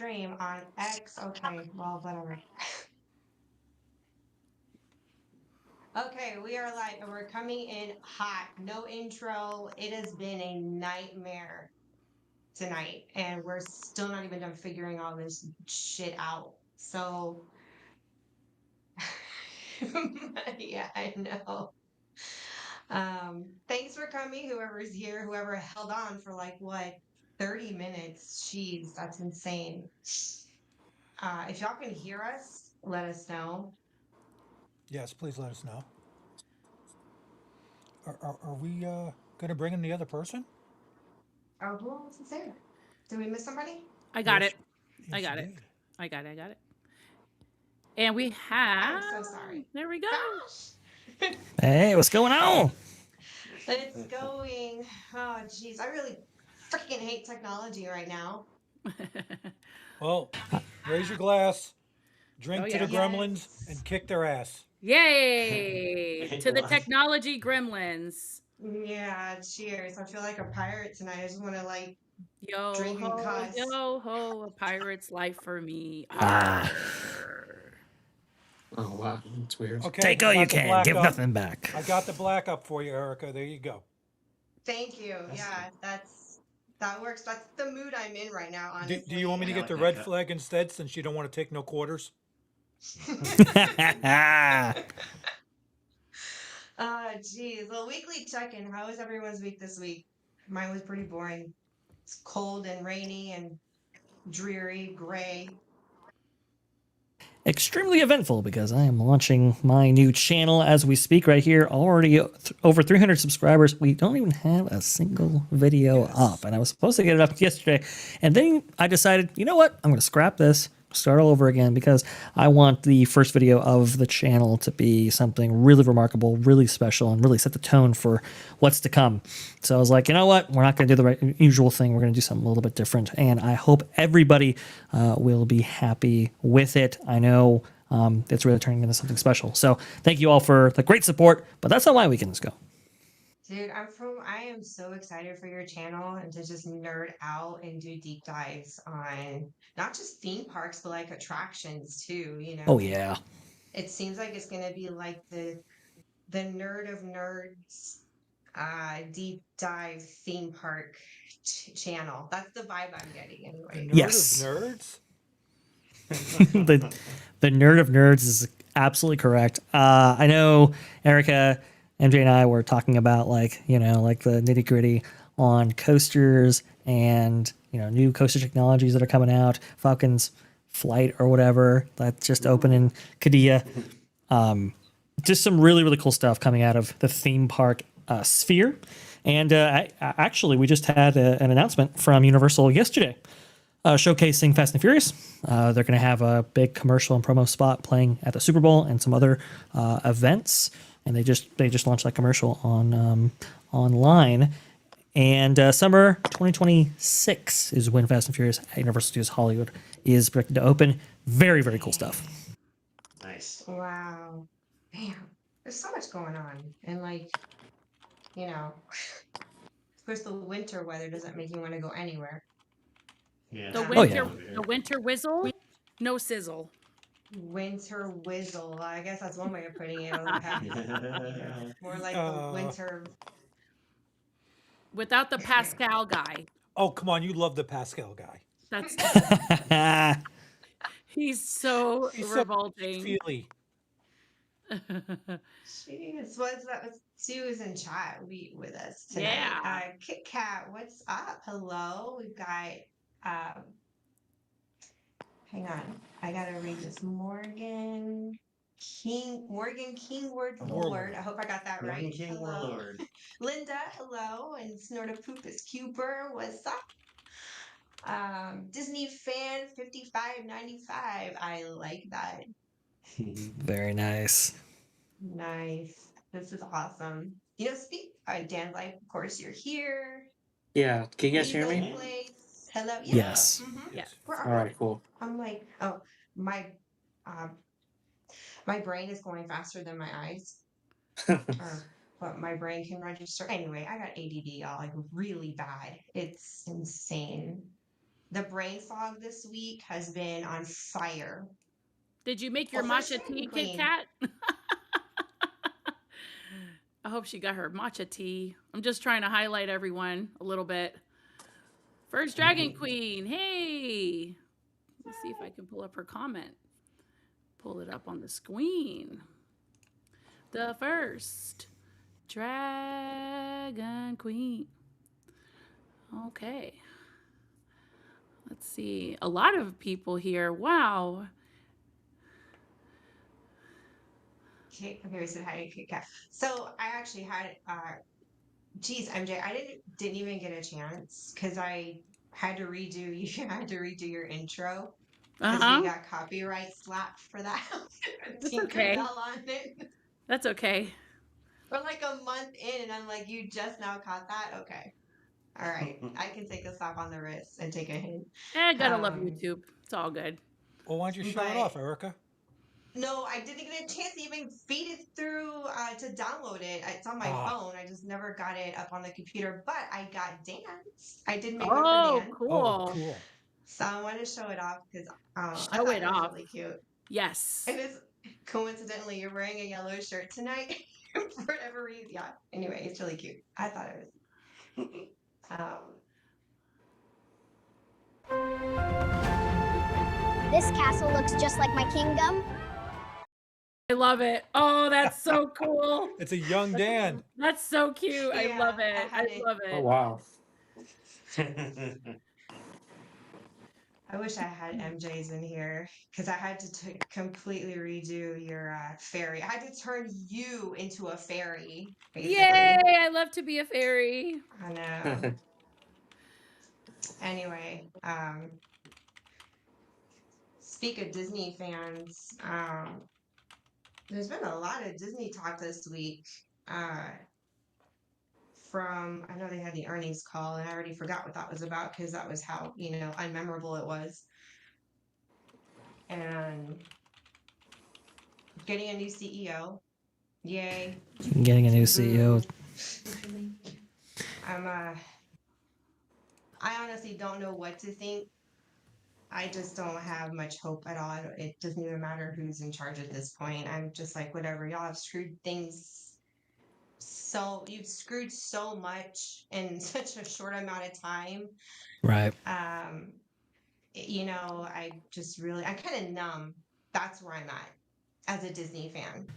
stream on X. Okay, well, whatever. Okay, we are live and we're coming in hot. No intro. It has been a nightmare tonight, and we're still not even done figuring all this shit out. So, yeah, I know. Thanks for coming, whoever's here, whoever held on for like what, 30 minutes. Jeez, that's insane. If y'all can hear us, let us know. Yes, please let us know. Are we going to bring in the other person? Oh, who else is there? Did we miss somebody? I got Yes, it. I yes, you got it. did. I got it. I got it. And we have. I'm so sorry. There we go. Gosh. Hey, what's going on? It's going. Oh, geez. I really freaking hate technology right now. Well, raise your glass, Oh drink to the yeah. gremlins, Yes. and kick their ass. Yay! Ain't To the lying. technology gremlins. Yeah, cheers. I feel like a pirate tonight. I just want to like Yo drink and cuss. ho, a pirate's life for me. Ah, Arr. Oh wow, that's weird. Okay, take I all you got the can, black give up. nothing back. I got the black up for you, Erica. There you go. Thank you. That's Yeah, that works. That's the mood I'm in right now, Do you want me to honestly. I get like the that red cup. flag instead since you don't want to take no quarters? Geez. Well, weekly check-in. How was everyone's week this week? Mine was pretty boring. It's cold and rainy and dreary, gray. Extremely eventful because I am launching my new channel as we speak right here. Already over 300 subscribers. We don't even have a single video up, and I was supposed to get it up yesterday. And then I decided, you know what? I'm going to scrap this, start all over again because I want the first video of the channel to be something really remarkable, really special, and really set the tone for what's to come. So I was like, you know what? We're not going to do the usual thing. We're going to do something a little bit different. And I hope everybody will be happy with it. I know it's really turning into something special. So thank you all for the great support. But that's how my weekends go. Dude, I am so excited for your channel and to just nerd out and do deep dives on not just theme parks, but like attractions too, you Oh, know. yeah. It seems like it's gonna be like the nerd of nerds deep dive theme park channel. That's the vibe I'm getting The anyway. nerd of Yes. nerds? the the nerd of nerds is absolutely correct. I know Erica, MJ, and I were talking about like the nitty gritty on coasters and new coaster technologies that are coming out. Falcon's Flight or whatever that's just open in Qiddiya. Just some really cool stuff coming out of the theme park sphere. And actually, we just had an announcement from Universal yesterday showcasing Fast and Furious. They're going to have a big commercial and promo spot playing at the Super Bowl and some other events. And they just launched that commercial on online. And summer 2026 is when Fast and Furious at Universal Studios Hollywood is predicted to open. Very cool stuff. Nice. Wow. Damn. There's so much going on. And like, you know, of course the winter weather doesn't make you want to go anywhere. Yeah. The Oh, winter yeah. the winter whizzle, no sizzle. Winter whizzle. I guess that's one way of putting it. Okay. More like the winter. Without the Pascal guy. Oh, come on. You love the Pascal guy. That's he's so He's so revolting. feely. Jeez, what's that? Sue's in chat with us tonight. Yeah. Kit Kat, what's up? Hello. We've got um hang on. I gotta read this. Morgan Kingward Lord. I hope I got that Morning right. King Hello. Warlord. Linda, hello. And Snorta Poop is Cuber. What's up? Disney fan 5595. I like that. Very nice. Nice. This is awesome. Speak Dan Life, of course you're here. Yeah. Can you guys hear Easel me? Place. Hello. Yeah. Yes. Yeah. Where All are right. you? Cool. I'm like, oh, my my brain is going faster than my eyes. Or what my brain can register. Anyway, I got ADD, y'all, like really bad. It's insane. the brain fog this week has been on fire. Did you make your Well, first matcha Dragon tea, Kit Queen. Kat? I hope she got her matcha tea. I'm just trying to highlight everyone a little bit. First Dragon Queen, hey! Let's see if I can pull up her comment. Pull it up on the screen. The first Dragon Queen. Okay. Let's see. A lot of people here. Wow. Okay, we said hi to Kit Kat. So I actually had geez, MJ, I didn't even get a chance because I had to redo you had to redo your intro because we Uh-huh. got copyright slapped for that. That's okay. Tinkerbell on it. That's okay. We're like a month in and I'm like, you just now caught that? Okay. All right. I can take a slap on the wrist and take a hint. Gotta love Um, YouTube. It's all good. Well, why don't you show it but off, Erica? no, I didn't get a chance to even feed it through to download it. It's on my Ah. phone. I just never got it up on the computer. But I got dance. I did make one for Oh, Dan. Oh, cool. cool. So I want to show it off because I Show thought it it was off. really cute. Yes. And it's coincidentally you're wearing a yellow shirt tonight for whatever reason. Yeah. Anyway, it's really cute. I thought it was. This castle looks just like my kingdom. I love it. Oh, that's so cool. It's a young Dan. That's so cute. I Yeah, love it. I I had it. love Oh it. wow. I wish I had MJ's in here because I had to completely redo your fairy. I had to turn you into a fairy, basically. Yay! I love to be a fairy. I know. Anyway, speak of Disney fans, there's been a lot of Disney talk this week. From I know they had the earnings call, and I already forgot what that was about because that was how unmemorable it was. And getting a new CEO, yay! Getting a new CEO. Boo. I honestly don't know what to think. I just don't have much hope at all. It doesn't even matter who's in charge at this point. I'm just like, whatever. Y'all have screwed things. So you've screwed so much in such a short amount of time. Right. I'm kind of numb. That's where I'm at as a Disney fan.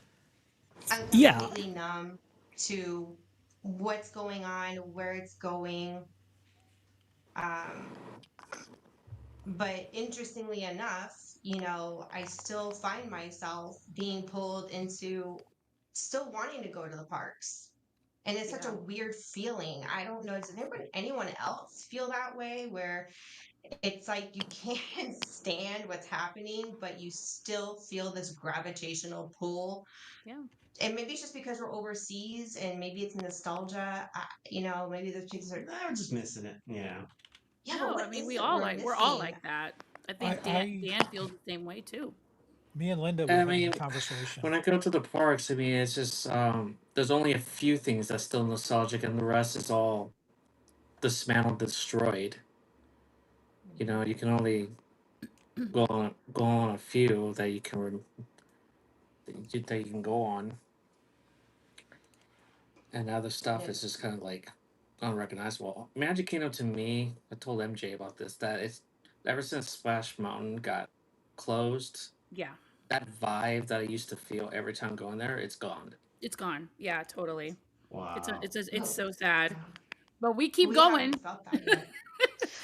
I'm Yeah. completely numb to what's going on, where it's going. But interestingly enough, I still find myself being pulled into still wanting to go to the parks. And it's such a weird feeling. I don't know. Does anyone else feel that way where it's like you can't stand what's happening, but you still feel this gravitational pull? Yeah. And maybe it's just because we're overseas and maybe it's nostalgia. Maybe those people are, I'm just missing it. Yeah. yeah, No, but I what mean is we it all we're we're all missing? like that. I think Dan feels the same way too. Me and Linda were I having mean, a conversation. when I go to the parks, I mean, it's just there's only a few things that's still nostalgic, and the rest is all dismantled, destroyed. You know, you can only go on a few that you can that you can go on, and other stuff is just kind of like unrecognizable. Magic Kingdom to me, I told MJ about this, that it's ever since Splash Mountain got closed, Yeah. that vibe that I used to feel every time going there, it's gone. It's gone. Yeah, totally. Wow. It's so sad. Yeah. But we keep We going. haven't felt that yet.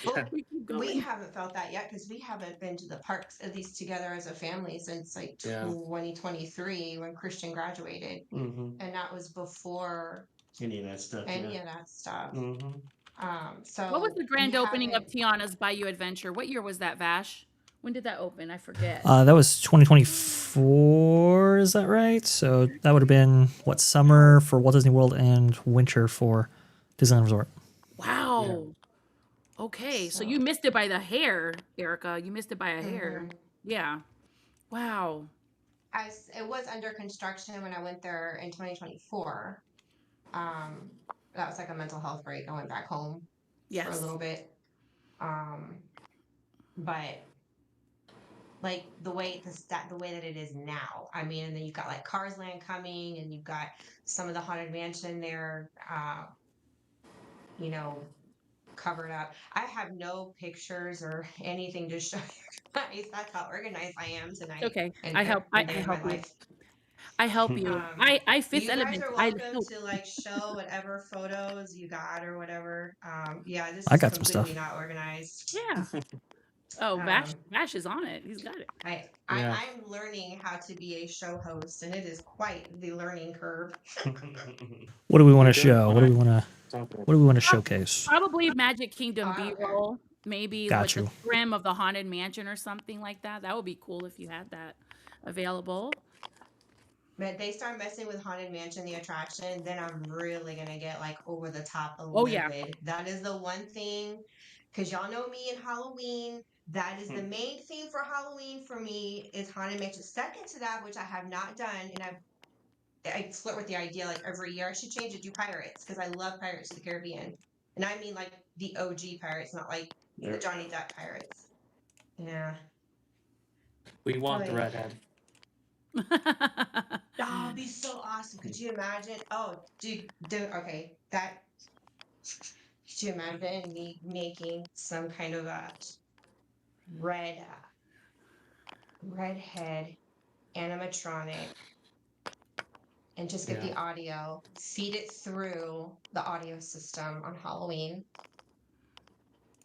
Well, We keep we going. haven't felt that yet because we haven't been to the parks, at least together as a family, since like Yeah. 2023 when Christian graduated. Mm-hmm. And that was before Any of that stuff. any of that stuff. Mm-hmm. So What was the we grand opening of haven't. Tiana's Bayou Adventure? What year was that, Vash? When did that open? I forget. That was 2024. Is that right? So that would have been what, summer for Walt Disney World and winter for Disneyland Resort. Wow. Okay, so you missed it by the hair, Erica. You missed it by a hair. Mhm. Yeah. Wow. It was under construction when I went there in 2024. That was like a mental health break. I went back home for a Yes. little bit. but like the way that it is now. I mean, and then you've got like Cars Land coming, and you've got some of the Haunted Mansion there, you know, covered up. I have no pictures or anything to show you guys. That's how organized I am tonight Okay, and I help. every I day of my help you. life. I help you. Um, I fifth you guys element. are I welcome help. to like show whatever photos you got or whatever. Yeah, this I is got some completely stuff. not organized. Yeah. Oh, Um, Vash is on it. He's got it. Yeah. I'm learning how to be a show host, and it is quite the learning curve. What do we want You're to doing show? What do we fine. want to? It's all good. What do we want to showcase? Probably Magic Kingdom Oh, okay. B-roll. Maybe Got with the you. trim of the Haunted Mansion or something like that. That would be cool if you had that available. But they start messing with Haunted Mansion, the attraction, then I'm really gonna get like over the top Oh yeah. livid. That is the one thing, because y'all know me in Halloween. That is the main theme for Halloween for me is Haunted Mansion. Second to that, which I have not done, and I flirt with the idea like every year I should change it to Pirates because I love Pirates of the Caribbean, and I mean like the OG Pirates, not like the Johnny Depp Pirates. Yeah. We want the Oy. redhead. Oh, it'd be so awesome. Could you imagine? Oh, dude, okay. Could you imagine me making some kind of a redhead animatronic and just get Yeah. the audio, feed it through the audio system on Halloween?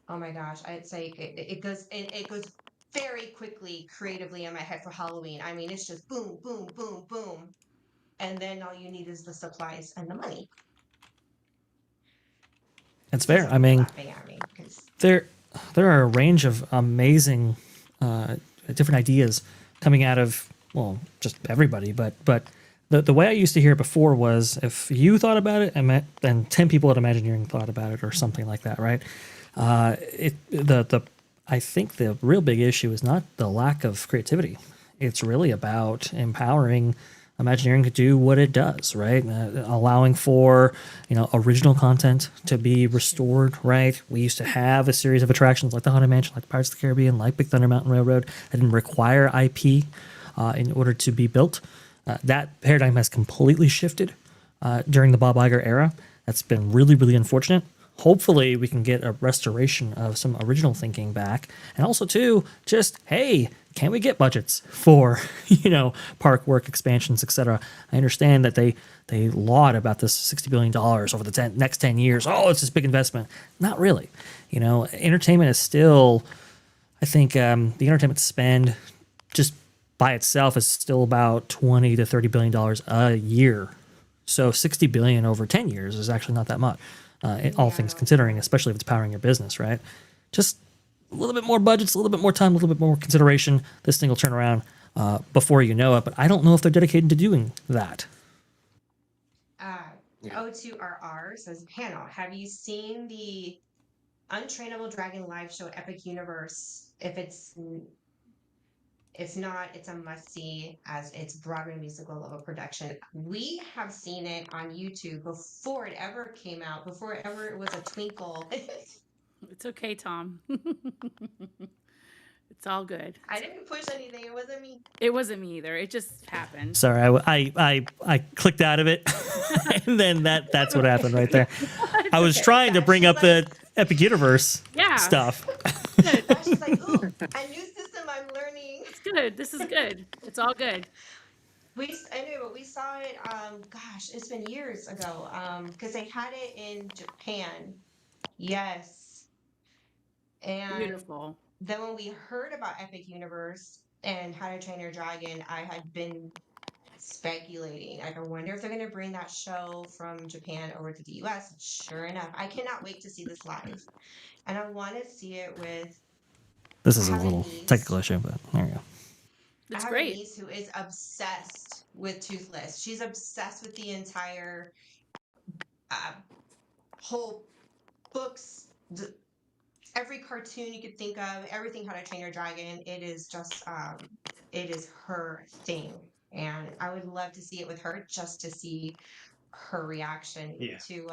Oh my gosh, I'd say it goes very quickly creatively in my head for Halloween. I mean, it's just boom, boom, boom, boom. And then all you need is the supplies and the money. It's Please fair. don't I be mean, laughing at me because there are a range of amazing different ideas coming out of, well, just everybody, but the way I used to hear it before was if you thought about it, then 10 people at Imagineering thought about it or something like that, right? I think the real big issue is not the lack of creativity. It's really about empowering Imagineering to do what it does, right? Allowing for original content to be restored, right? We used to have a series of attractions like the Haunted Mansion, like Pirates of the Caribbean, like Big Thunder Mountain Railroad that didn't require IP in order to be built. That paradigm has completely shifted during the Bob Iger era. That's been really, really unfortunate. Hopefully, we can get a restoration of some original thinking back, and also too, just hey, can we get budgets for park work expansions, etc. I understand that they laud about this $60 billion over the next 10 years. Oh, it's this big investment. Not really. Entertainment is still, I think, the entertainment spend just by itself is still about $20 to $30 billion a year. So 60 billion over 10 years is actually not that much, all things considering, especially if it's powering your business, right? Just a little bit more budgets, a little bit more time, a little bit more consideration. This thing will turn around before you know it. But I don't know if they're dedicated to doing that. O2RR says, panel, have you seen the Untrainable Dragon live show at Epic Universe? If it's not, it's a must see as it's Broadway musical level production. We have seen it on YouTube before it ever came out, before it was a twinkle. It's okay, Tom. It's all good. I didn't push anything. It wasn't me. It wasn't me either. It just happened. Sorry, I clicked out of it, and then that's what happened right there. I was trying to bring up the Epic Universe stuff. She's like, ooh, a new system I'm learning. It's good. This is good. It's all good. We saw it. Gosh, it's been years ago. Because they had it in Japan. Yes, and Beautiful. then when we heard about Epic Universe and How to Train Your Dragon, I had been speculating. Like, I wonder if they're going to bring that show from Japan over to the US. Sure enough, I cannot wait to see this live. And I want to see it with. This is a little technical issue, but there you go. That's I have great. a niece who is obsessed with Toothless. She's obsessed with the entire whole books, every cartoon you could think of, everything How to Train Your Dragon. It is just, it is her thing. And I would love to see it with her just to see her reaction to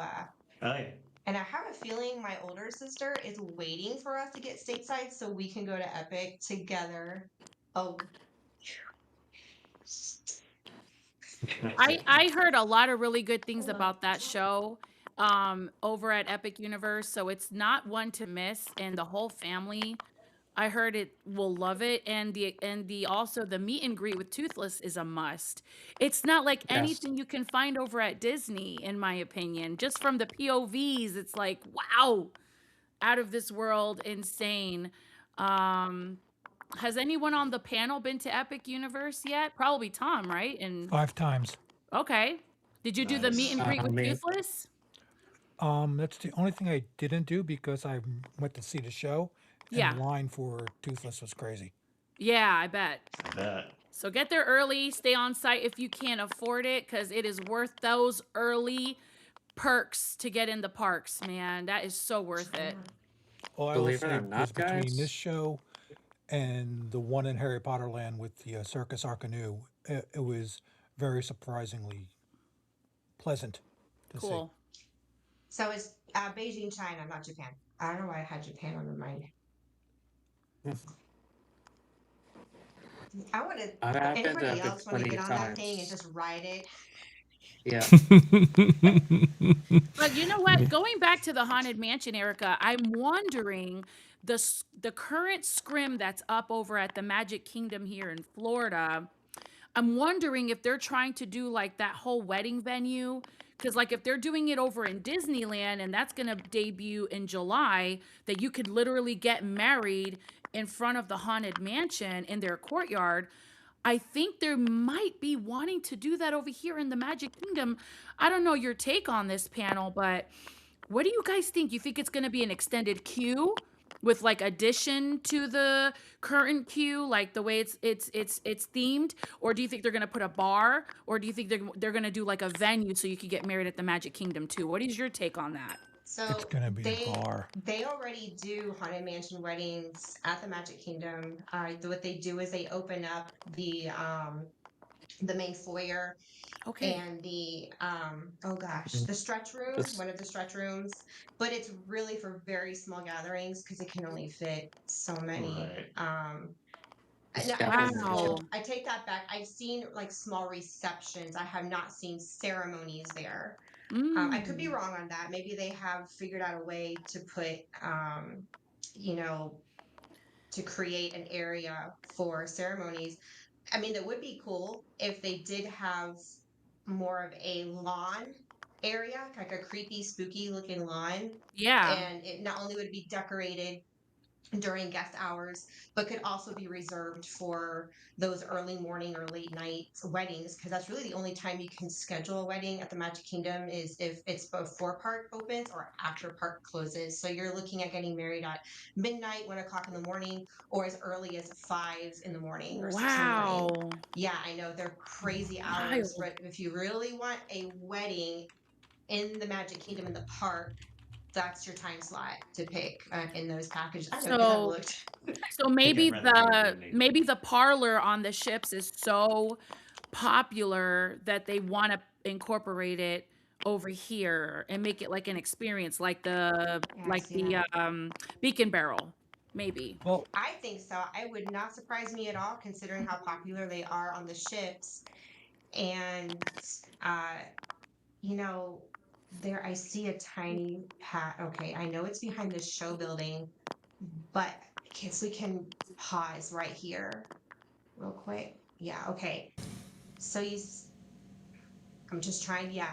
And I have a feeling my older sister is waiting for us to get stateside so we can go to Epic together. Oh, I heard a lot of really good things about that show over at Epic Universe, so it's not one to miss, and the whole family, I heard it will love it, and the also the meet and greet with Toothless is a must. It's not like Yes. anything you can find over at Disney, in my opinion. Just from the POVs, it's like, wow, out of this world, insane. Um, has anyone on the panel been to Epic Universe yet? Probably Tom, right? And 5 times. okay. Did you do the meet Nice. and greet with Me. Toothless? That's the only thing I didn't do because I went to see the show, and Yeah. the line for Toothless was crazy. Yeah, I bet. I bet. So get there early, stay on site if you can't afford it, because it is worth those early perks to get in the parks, man. That is so worth it. All I will Believe it say or not, was between guys. this show and the one in Harry Potter Land with the Circus Arcanu, it was very surprisingly pleasant to see. Cool. so it's Beijing, China, not Japan. I don't know why I had Japan on my mind. I want to. I've been to Anybody Epic else want to plenty get of on that thing and times. just ride it? Yeah. But you know what? Going back to the Haunted Mansion, Erica, I'm wondering the current scrim that's up over at the Magic Kingdom here in Florida. I'm wondering if they're trying to do like that whole wedding venue. Because, like, if they're doing it over in Disneyland and that's going to debut in July, that you could literally get married in front of the Haunted Mansion in their courtyard. I think there might be wanting to do that over here in the Magic Kingdom. I don't know your take on this panel, but what do you guys think? You think it's going to be an extended queue with like addition to the current queue, like the way it's themed, or do you think they're going to put a bar, or do you think they're going to do like a venue so you could get married at the Magic Kingdom too? What is your take on that? It's So gonna be a bar. they already do Haunted Mansion weddings at the Magic Kingdom. What they do is they open up the main foyer Okay. and the oh gosh, the stretch room, This- one of the stretch rooms, but it's really for very small gatherings because it can only fit so many. Right. this No, scaffolding Wow. kitchen. I take that back. I've seen like small receptions. I have not seen ceremonies there. I could be Mm. wrong on that. Maybe they have figured out a way to put, you know, to create an area for ceremonies. I mean, that would be cool if they did have more of a lawn area, like a creepy, spooky looking lawn. Yeah. And it not only would be decorated during guest hours, but could also be reserved for those early morning or late night weddings, because that's really the only time you can schedule a wedding at the Magic Kingdom is if it's before park opens or after park closes. So you're looking at getting married at midnight, 1 o'clock in the morning, or as early as 5 in the morning or 6 in the morning. Wow. Yeah, I know they're crazy hours, Wild. but if you really want a wedding in the Magic Kingdom in the park, that's your time slot to pick in those packages. I know because I've So looked. So maybe rather than the Disney. maybe the parlor on the ships is so popular that they want to incorporate it over here and make it like an experience, like Yeah, I see that. Beacon Barrel, maybe. Well, I think so. It would not surprise me at all, considering how popular they are on the ships. And uh, you know, there I see a tiny pat. Okay, I know it's behind the show building, but we can pause right here real quick. Yeah, okay. So I'm just trying, yeah.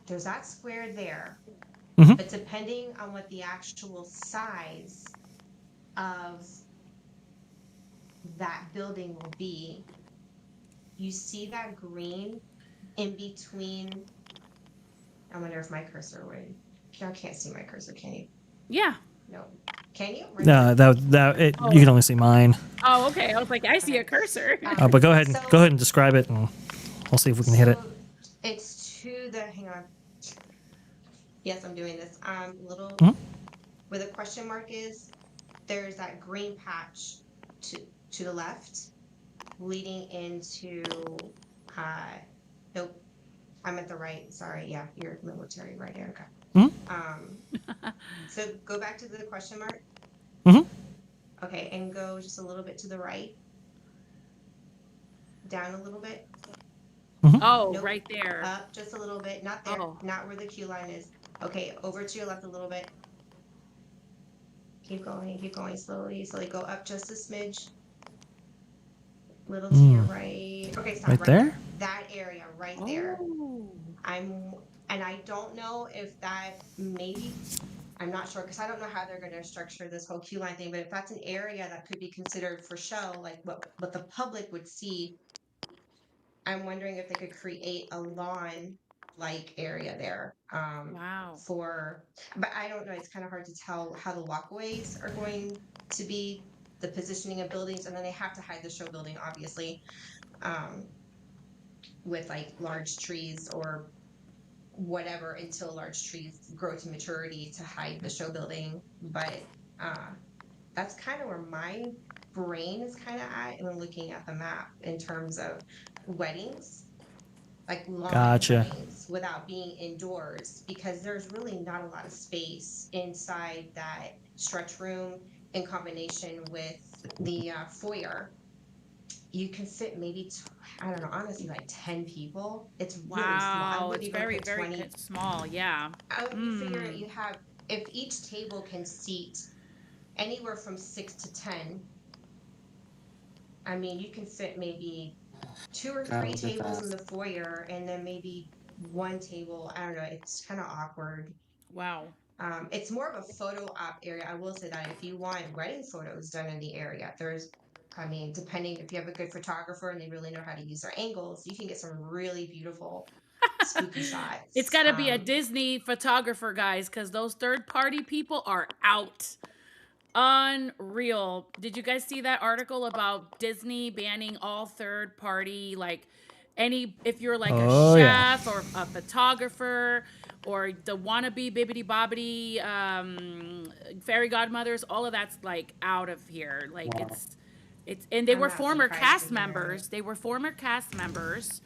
There's that square there. Mhm. But depending on what the actual size of that building will be, you see that green in between. I wonder if my cursor would. Y'all can't see my cursor, can you? Yeah. No. Can you? Right No, there? you can only see mine. Oh, okay. I was like, I see a cursor. But go ahead So- and describe it, and we'll see if we can hit it. So it's to the, hang on. Yes, I'm doing this. Little Mhm. where the question mark is, there's that green patch to the left, leading into nope. I'm at the right. Sorry, yeah, you're military, right, Erica? So go back to the question mark. Mhm. Okay, and go just a little bit to the right. Down a little bit. Oh, Nope. right there. Up just a little bit. Not there. Oh, Not where the queue line is. Okay, over to your left a little bit. Keep going slowly. Slowly go up just a smidge. Little to your right. Okay, stop Right right there? there. That area right there. oh, And I don't know if that maybe, I'm not sure because I don't know how they're going to structure this whole queue line thing, but if that's an area that could be considered for show, like what the public would see, I'm wondering if they could create a lawn like area there wow. for, but I don't know. It's kind of hard to tell how the walkways are going to be, the positioning of buildings, and then they have to hide the show building, obviously, um, with like large trees or whatever until large trees grow to maturity to hide the show building. But uh, that's kind of where my brain is kind of at when looking at the map in terms of weddings, like lawn Gotcha. weddings without being indoors, because there's really not a lot of space inside that stretch room in combination with the foyer. You can fit maybe, I don't know, honestly, like 10 people. It's really small. I Wow. wouldn't It's even very, put very 20. small. Yeah. You figure Mm. you have, if each table can seat anywhere from 6 to 10, I mean, you can fit maybe two or God, three look at tables in that. the foyer and then maybe one table. I don't know. It's kind of awkward. Wow. It's more of a photo op area. I will say that if you want wedding photos done in the area, I mean, depending if you have a good photographer and they really know how to use their angles, you can get some really beautiful, spooky It's shots. got to be a Disney photographer, guys, because those third party people are out. Unreal. Did you guys see that article about Disney banning all third party, like any, if you're like a Oh yeah. chef or a photographer or the wannabe bibbity bobbity fairy godmothers, all of that's like out of here. Like Wow. and they I'm were not former surprised to cast hear it. members. They were former cast members.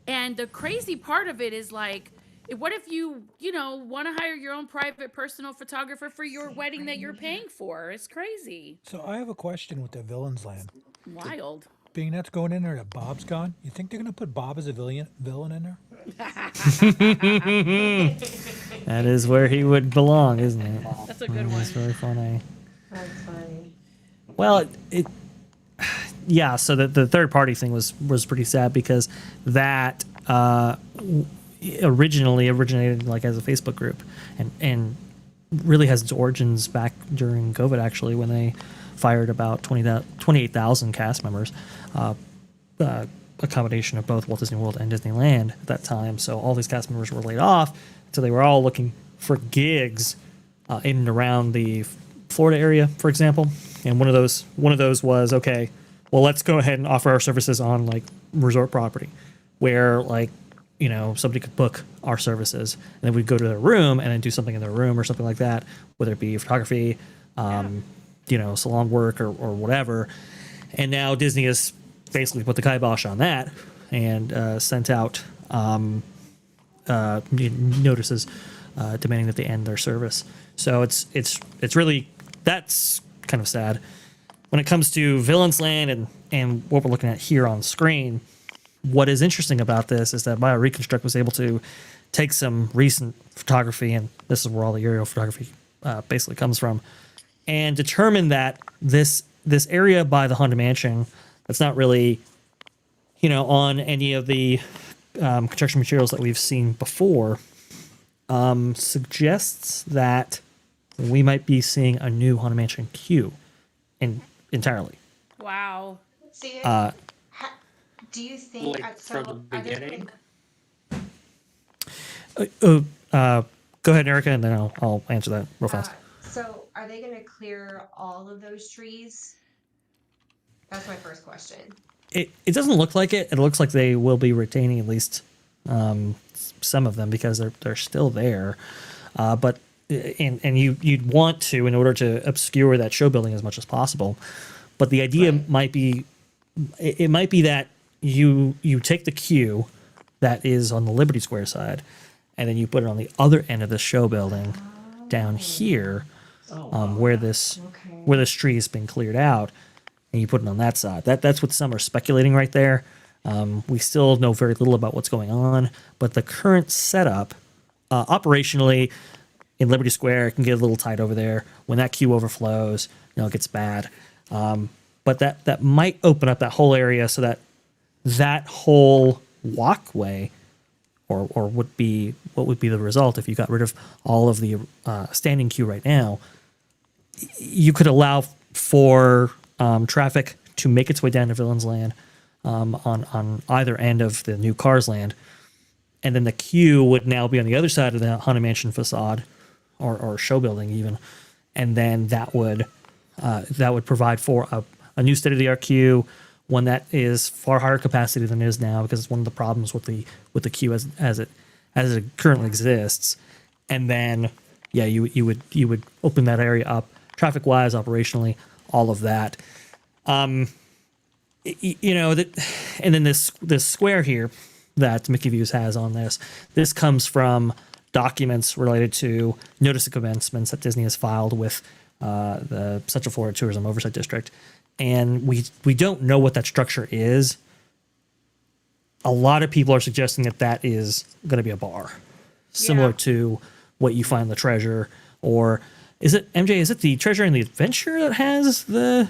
And the crazy part of it is like, what if want to hire your own private personal photographer for your Same wedding that right you're here. paying for? It's crazy. So I have a question with the villain's land. Wild. Being that's going in there that Bob's gone, you think they're gonna put Bob as a villain in there? That is where he would belong, isn't it? That's a good That's one. really funny. That's funny. Well, yeah. So the third party thing was pretty sad because that originally originated like as a Facebook group and really has its origins back during COVID actually when they fired about 28,000 cast members. A combination of both Walt Disney World and Disneyland at that time. So all these cast members were laid off. So they were all looking for gigs in and around the Florida area, for example. And one of those was okay. Well, let's go ahead and offer our services on like resort property, where like somebody could book our services, and then we'd go to their room and then do something in their room or something like that, whether it be photography, salon work or whatever. And now Disney has basically put the kibosh on that and sent out notices demanding that they end their service. So it's really, that's kind of sad. When it comes to Villain's Land and what we're looking at here on screen, what is interesting about this is that BioReconstruct was able to take some recent photography, and this is where all the aerial photography basically comes from, and determine that this area by the Haunted Mansion that's not really, on any of the construction materials that we've seen before, suggests that we might be seeing a new Haunted Mansion queue entirely. Wow. See, do you think Like so? from the Are they beginning? Go ahead, Erica, and then I'll answer that real fast. So are they going to clear all of those trees? That's my first question. It doesn't look like it. It looks like they will be retaining at least some of them because they're still there. But you'd want to in order to obscure that show building as much as possible. But the idea might be that you take the queue that is on the Liberty Square side and then you put it on the other end of the show building down here, where this Okay. where this tree has been cleared out, and you put it on that side. That's what some are speculating right there. We still know very little about what's going on, but the current setup, operationally, in Liberty Square, it can get a little tight over there. When that queue overflows, it gets bad. But that might open up that whole area so that that whole walkway, or what would be the result if you got rid of all of the standing queue right now, you could allow for traffic to make its way down to Villains Land on either end of the new Cars Land, and then the queue would now be on the other side of the Haunted Mansion facade, or show building even, and then that would provide for a new state of the art queue, one that is far higher capacity than it is now, because it's one of the problems with the queue as it currently exists. And then you would open that area up traffic wise, operationally, all of that. And then this square here that Mickey Views has on this comes from documents related to notice of commencements that Disney has filed with the Central Florida Tourism Oversight District, and we don't know what that structure is. A lot of people are suggesting that is going to be a bar, similar to what you find in the Treasure, or is it MJ? Is it the Treasure and the Adventure that has the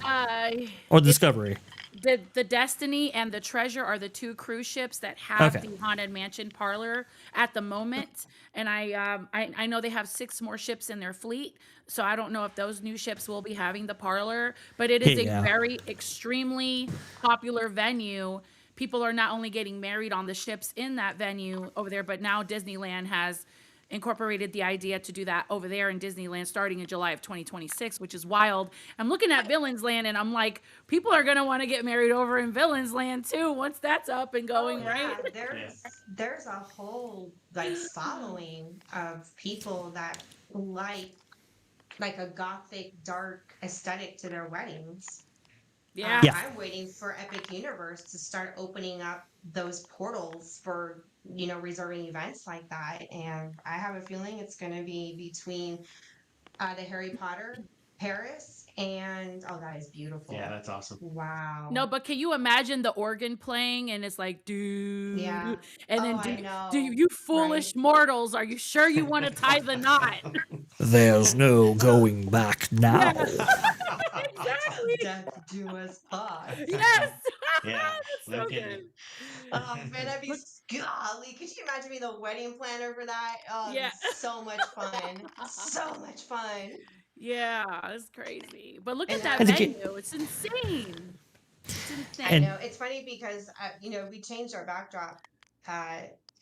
or the Discovery? The Destiny and the Treasure are the two cruise ships that have the Haunted Mansion parlor at the moment, and I know they have 6 more ships in their fleet, so I don't know if those new ships will be having the parlor, but it is a very extremely popular venue. People are not only getting married on the ships in that venue over there, but now Disneyland has incorporated the idea to do that over there in Disneyland starting in July of 2026, which is wild. I'm looking at Villains Land and I'm like, people are going to want to get married over in Villains Land too once that's up and going, right? There's a whole following of people that like a gothic dark aesthetic to their weddings. Yeah. I'm waiting for Epic Universe to start opening up those portals for reserving events like that, and I have a feeling it's going to be between the Harry Potter Paris, and that is beautiful. Yeah, that's awesome. Wow. No, but can you imagine the organ playing and it's like, dude, and then do you foolish mortals, are you sure you want to tie the knot? There's no going back now. Exactly. Death do us part. Yes. Yeah, That's no so kidding. good. Oh man, that'd be golly. Could you imagine me the wedding planner for that? Oh, Yeah. so much fun. So much fun. Yeah, it's crazy. But look And at that venue. It's insane. It's insane. I know. It's funny because, we changed our backdrop,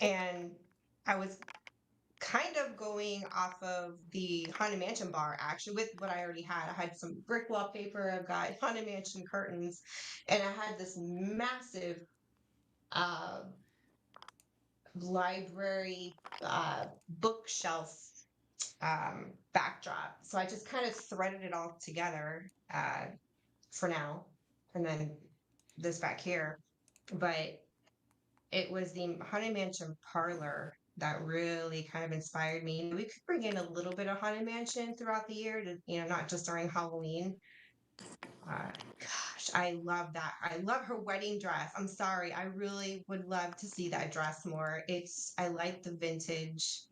and I was kind of going off of the Haunted Mansion bar, actually, with what I already had. I had some brick wallpaper, I've got Haunted Mansion curtains, and I had this massive library bookshelf backdrop. So I just kind of threaded it all together for now, and then this back here. But it was the Haunted Mansion parlor that really kind of inspired me. We could bring in a little bit of Haunted Mansion throughout the year to, not just during Halloween. Gosh, I love that. I love her wedding dress. I'm sorry. I really would love to see that dress more. I like the vintage,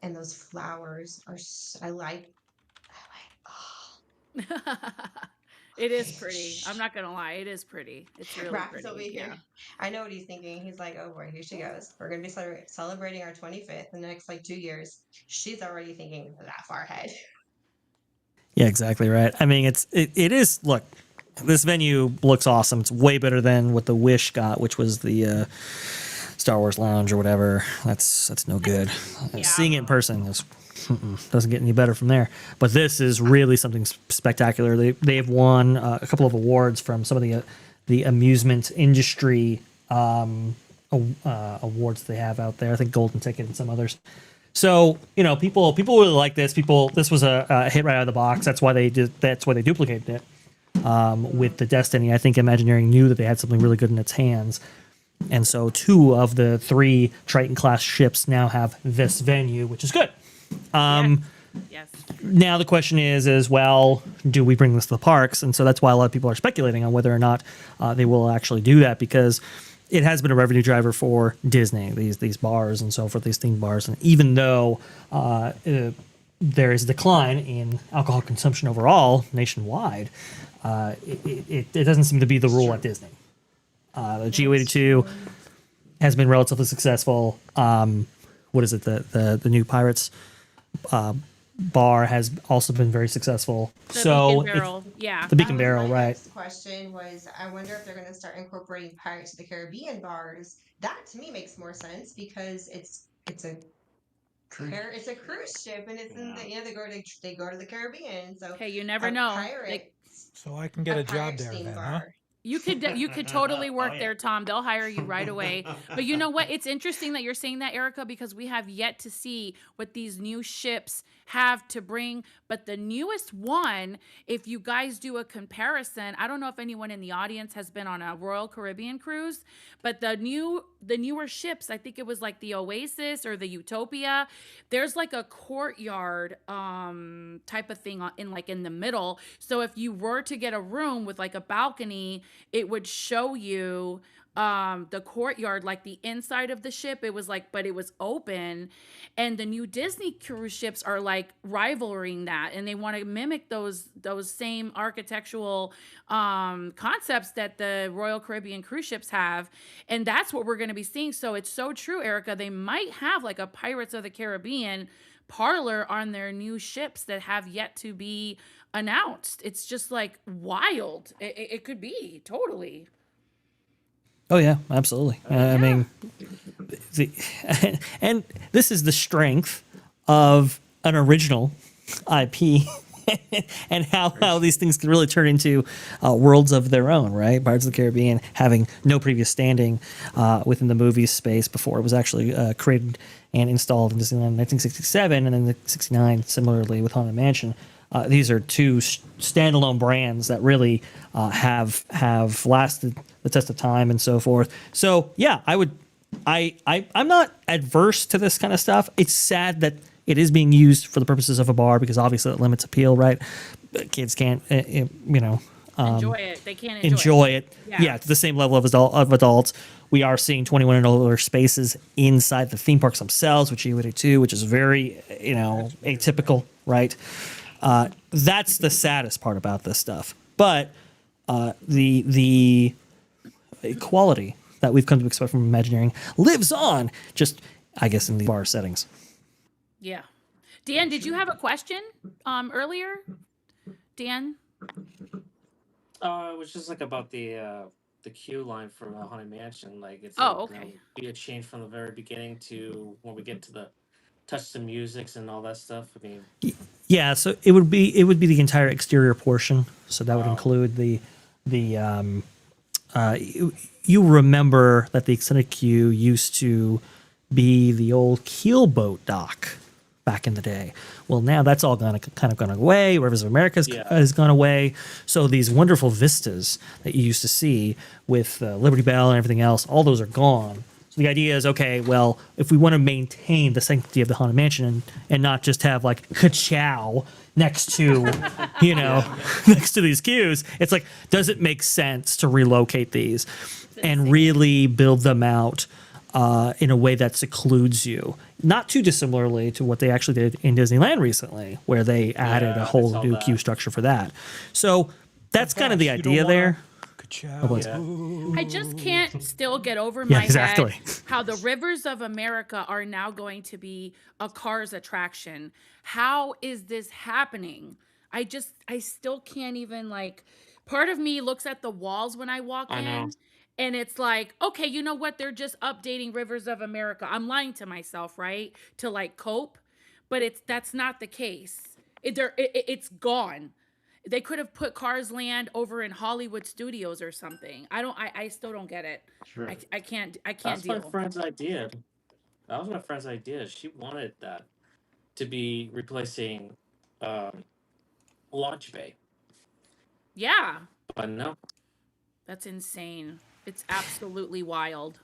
and those flowers are, I like, It is pretty. I'm not gonna lie, it is pretty. It's really Raph is pretty. over here. I know what he's thinking. He's like, oh boy, here she goes. We're gonna be celebrating our 25th in the next 2 years. She's already thinking that far ahead. Yeah, exactly right. I mean, it is. Look, this venue looks awesome. It's way better than what the Wish got, which was the Star Wars Lounge or whatever. That's no good. Seeing it in person doesn't get any better from there. But this is really something spectacular. They have won a couple of awards from some of the amusement industry awards they have out there. I think Golden Ticket and some others. So people really like this. This was a hit right out of the box. That's why they duplicated it with the Destiny. I think Imagineering knew that they had something really good in its hands, And so 2 of the 3 Triton class ships now have this venue, which is good. Yes. Now the question is well, do we bring this to the parks? And so that's why a lot of people are speculating on whether or not they will actually do that, because it has been a revenue driver for Disney, these bars and so forth, these theme bars. And even though there is a decline in alcohol consumption overall nationwide, it doesn't seem to be the rule at Disney. The GO82 has been relatively successful. What is it? The new Pirates bar has also been very successful. The Beacon Barrel, yeah. The Beacon That was Barrel, my right? next question was, I wonder if they're going to start incorporating Pirates of the Caribbean bars. That to me makes more sense because it's a it's a cruise ship and it's in the they go to the Caribbean. So Hey, you never a know. pirate So I can get a job Pirates there theme then, huh? bar. You could totally work there, Tom. They'll hire you right away. But you know what? It's interesting that you're saying that, Erica, because we have yet to see what these new ships have to bring. But the newest one, if you guys do a comparison, I don't know if anyone in the audience has been on a Royal Caribbean cruise, but the newer ships, I think it was like the Oasis or the Utopia, there's like a courtyard type of thing in the middle. So if you were to get a room with like a balcony, it would show you the courtyard, like the inside of the ship. It was like, but it was open. And the new Disney cruise ships are like rivaling that, and they want to mimic those same architectural concepts that the Royal Caribbean cruise ships have. And that's what we're going to be seeing. So it's so true, Erica. They might have like a Pirates of the Caribbean parlor on their new ships that have yet to be announced. It's just like wild. It could be totally. Oh yeah, absolutely. I mean, and this is the strength of an original IP, and how these things can really turn into worlds of their own, right? Pirates of the Caribbean having no previous standing within the movie space before it was actually created and installed in Disneyland in 1967, and then the 69 similarly with Haunted Mansion. These are 2 standalone brands that really have lasted the test of time and so forth. So yeah, I'm not adverse to this kind of stuff. It's sad that it is being used for the purposes of a bar, because obviously it limits appeal, right? But kids can't, Enjoy it. They can't enjoy it. Yeah. To the same level of adults. We are seeing 21 and older spaces inside the theme parks themselves, which you alluded to, which is very, atypical, right? That's the saddest part about this stuff. But the quality that we've come to expect from Imagineering lives on, just, I guess, in the bar settings. Yeah. Dan, did you have a question earlier? Dan? It was just like about the queue line for Haunted Mansion. Like it's okay. Be a change from the very beginning to when we get to the touch the musics and all that stuff. I mean, yeah. So it would be the entire exterior portion. So that would include the you remember that the extended queue used to be the old keelboat dock back in the day. Well, now that's all kind of gone away. Rivers of America has gone away. So these wonderful vistas that you used to see with Liberty Bell and everything else, all those are gone. So the idea is, okay, well, if we want to maintain the sanctity of the Haunted Mansion and not just have like ka-chow next to, next to these queues, it's like, does it make sense to relocate these and really build them out in a way that secludes you? Not too dissimilarly to what they actually did in Disneyland recently, where they added a whole new queue structure for that. So that's kind of the idea there. I just can't still get over my head how the Rivers of America are now going to be a Cars attraction. How is this happening? I still can't even, like, part of me looks at the walls when I walk in. And it's like, okay, you know what? They're just updating Rivers of America. I'm lying to myself, right? To like cope, but that's not the case. It's gone. They could have put Cars Land over in Hollywood Studios or something. I still don't get it. Sure. I can't That's deal. my friend's idea. That was my friend's idea. She wanted that to be replacing Launch Bay. Yeah. But no. That's insane. It's absolutely wild.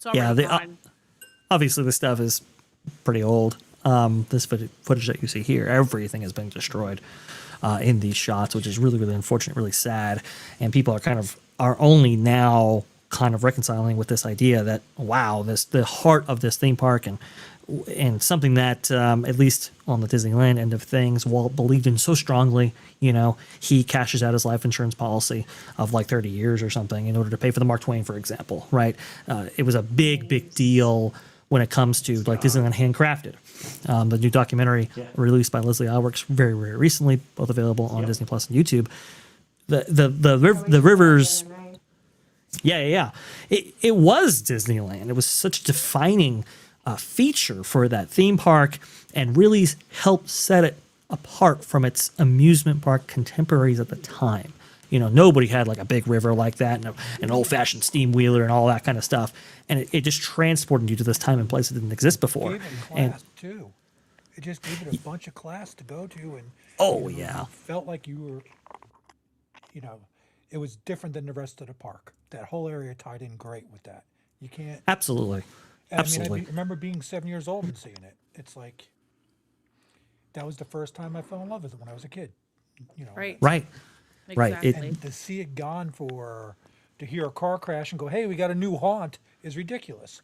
It's already they gone. obviously the stuff is pretty old. This footage that you see here, everything has been destroyed in these shots, which is really, really unfortunate, really sad. And people are only now kind of reconciling with this idea that wow, the heart of this theme park and something that at least on the Disneyland end of things, Walt believed in so strongly. He cashes out his life insurance policy of like 30 years or something in order to pay for the Mark Twain, for example. Right? It was a big deal when it comes to like Disneyland Handcrafted. The new documentary released by Leslie Iwerks very, very recently, both available on Disney Plus and YouTube. The rivers, yeah. It was Disneyland. It was such a defining feature for that theme park, and really helped set it apart from its amusement park contemporaries at the time. Nobody had like a big river like that and an old-fashioned steam wheeler and all that kind of stuff. And it just transported you to this time and place that didn't exist before. Gave it And class too. It just gave it a bunch of class to go to, and yeah, you felt like you were, it was different than the rest of the park. That whole area tied in great with that. You can't. absolutely, I mean, absolutely. remember being 7 years old and seeing it. It's like that was the first time I fell in love with it when I was a kid. Right. Right. Right. Exactly. And to see it gone to hear a car crash and go, "Hey, we got a new haunt," is ridiculous.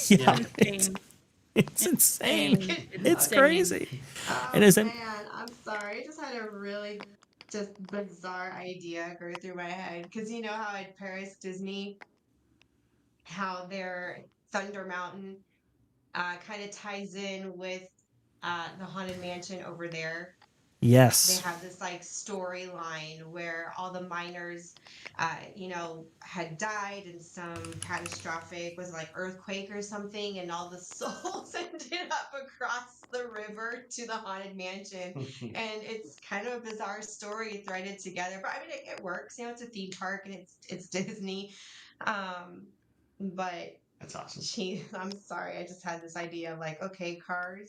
Yeah, Insane. it's insane. Insane. It's Insane. crazy. Oh And as man, I'm sorry. I just had a really just bizarre idea go through my head because you know how at Paris Disney, how their Thunder Mountain kind of ties in with the Haunted Mansion over there. They yes, have this like storyline where all the miners, had died in some catastrophic, was it like earthquake or something, and all the souls ended up across the river to the haunted mansion. And it's kind of a bizarre story threaded together, but I mean, it works. It's a theme park and it's Disney. Um, but That's awesome. Gee, I'm sorry. I just had this idea of like, okay, car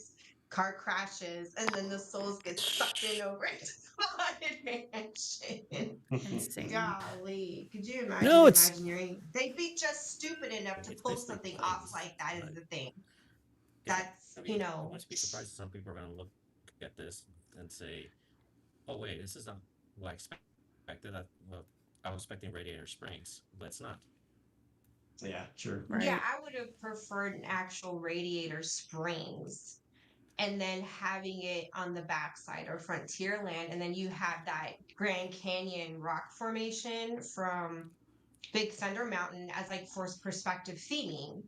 crashes, and then the souls get sucked in over into the haunted mansion. Insane. Golly, could you imagine no, it's Imagineering? They'd be just stupid enough to It's pull basically something off planes, like that is but the thing. yeah, That's, I mean, you must be surprised that some people are going to look at this and say, "Oh wait, this is not what I expected. I was expecting Radiator Springs, but it's not." Yeah, sure. Right. yeah, I would have preferred an actual Radiator Springs and then having it on the backside or Frontierland, and then you have that Grand Canyon rock formation from Big Thunder Mountain as like forced perspective theming.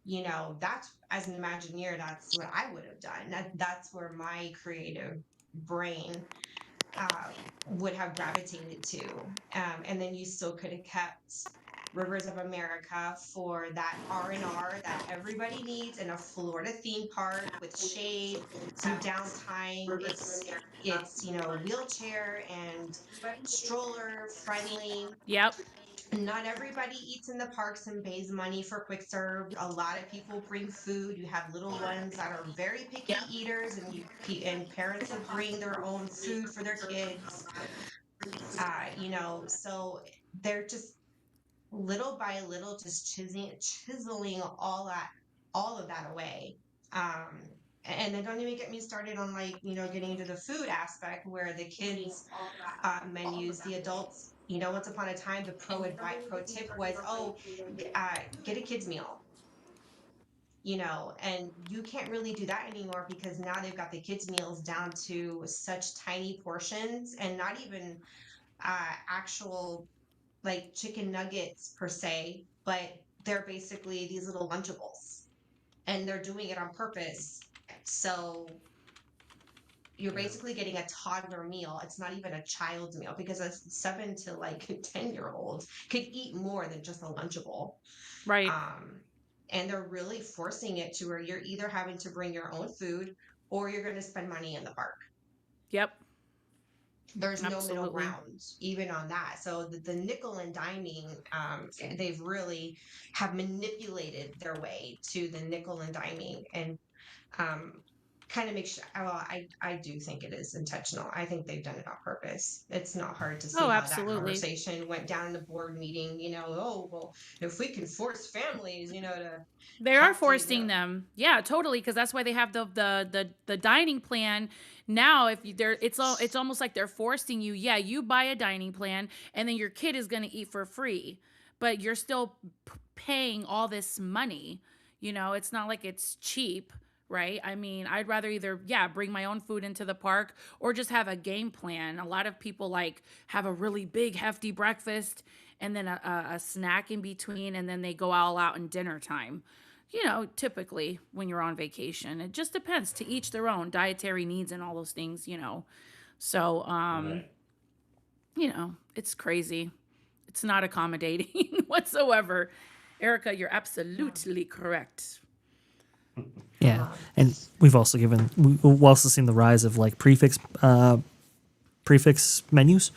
That's as an Imagineer, that's what I would have done. That's where my creative brain would have gravitated to. And then you still could have kept Rivers of America for that R&R that everybody needs in a Florida theme park with shade, some downtime. It's wheelchair and stroller friendly. Yep. Not everybody eats in the parks and pays money for quick serve. A lot of people bring food. You have little ones that are very picky eaters, and and parents will bring their own food for their kids. So they're just little by little just chiseling all of that away. And then don't even get me started on like getting into the food aspect where the kids menus, the adults, once upon a time, the pro tip was, oh, get a kids meal, and you can't really do that anymore because now they've got the kids meals down to such tiny portions and not even actual like chicken nuggets per se, but they're basically these little Lunchables and they're doing it on purpose. So you're Yeah. basically getting a toddler meal. It's not even a child's meal because a 7 to like 10-year-old could eat more than just a Lunchable. Right. And they're really forcing it to where you're either having to bring your own food or you're going to spend money in the park. Yep. There's no middle Absolutely. ground even on that. So the nickel and diming, they've really have manipulated their way to the nickel and diming. And kind of make sure. Well, I do think it is intentional. I think they've done it on purpose. It's not hard to see Oh, how that absolutely. conversation went down in the board meeting. Oh, well, if we can force families, to They are have to, forcing them. Yeah, totally, because that's why they have the dining plan. Now, if you there it's almost like they're forcing you. Yeah, you buy a dining plan and then your kid is going to eat for free, but you're still paying all this money. It's not like it's cheap, right? I mean, I'd rather either bring my own food into the park or just have a game plan. A lot of people like have a really big hefty breakfast and then a snack in between, and then they go all out in dinner time. Typically when you're on vacation, it just depends, to each their own dietary needs and all those things. So, Right. it's crazy. It's not accommodating whatsoever. Erica, you're absolutely correct. Yeah, and we've also seen the rise of like prefix menus,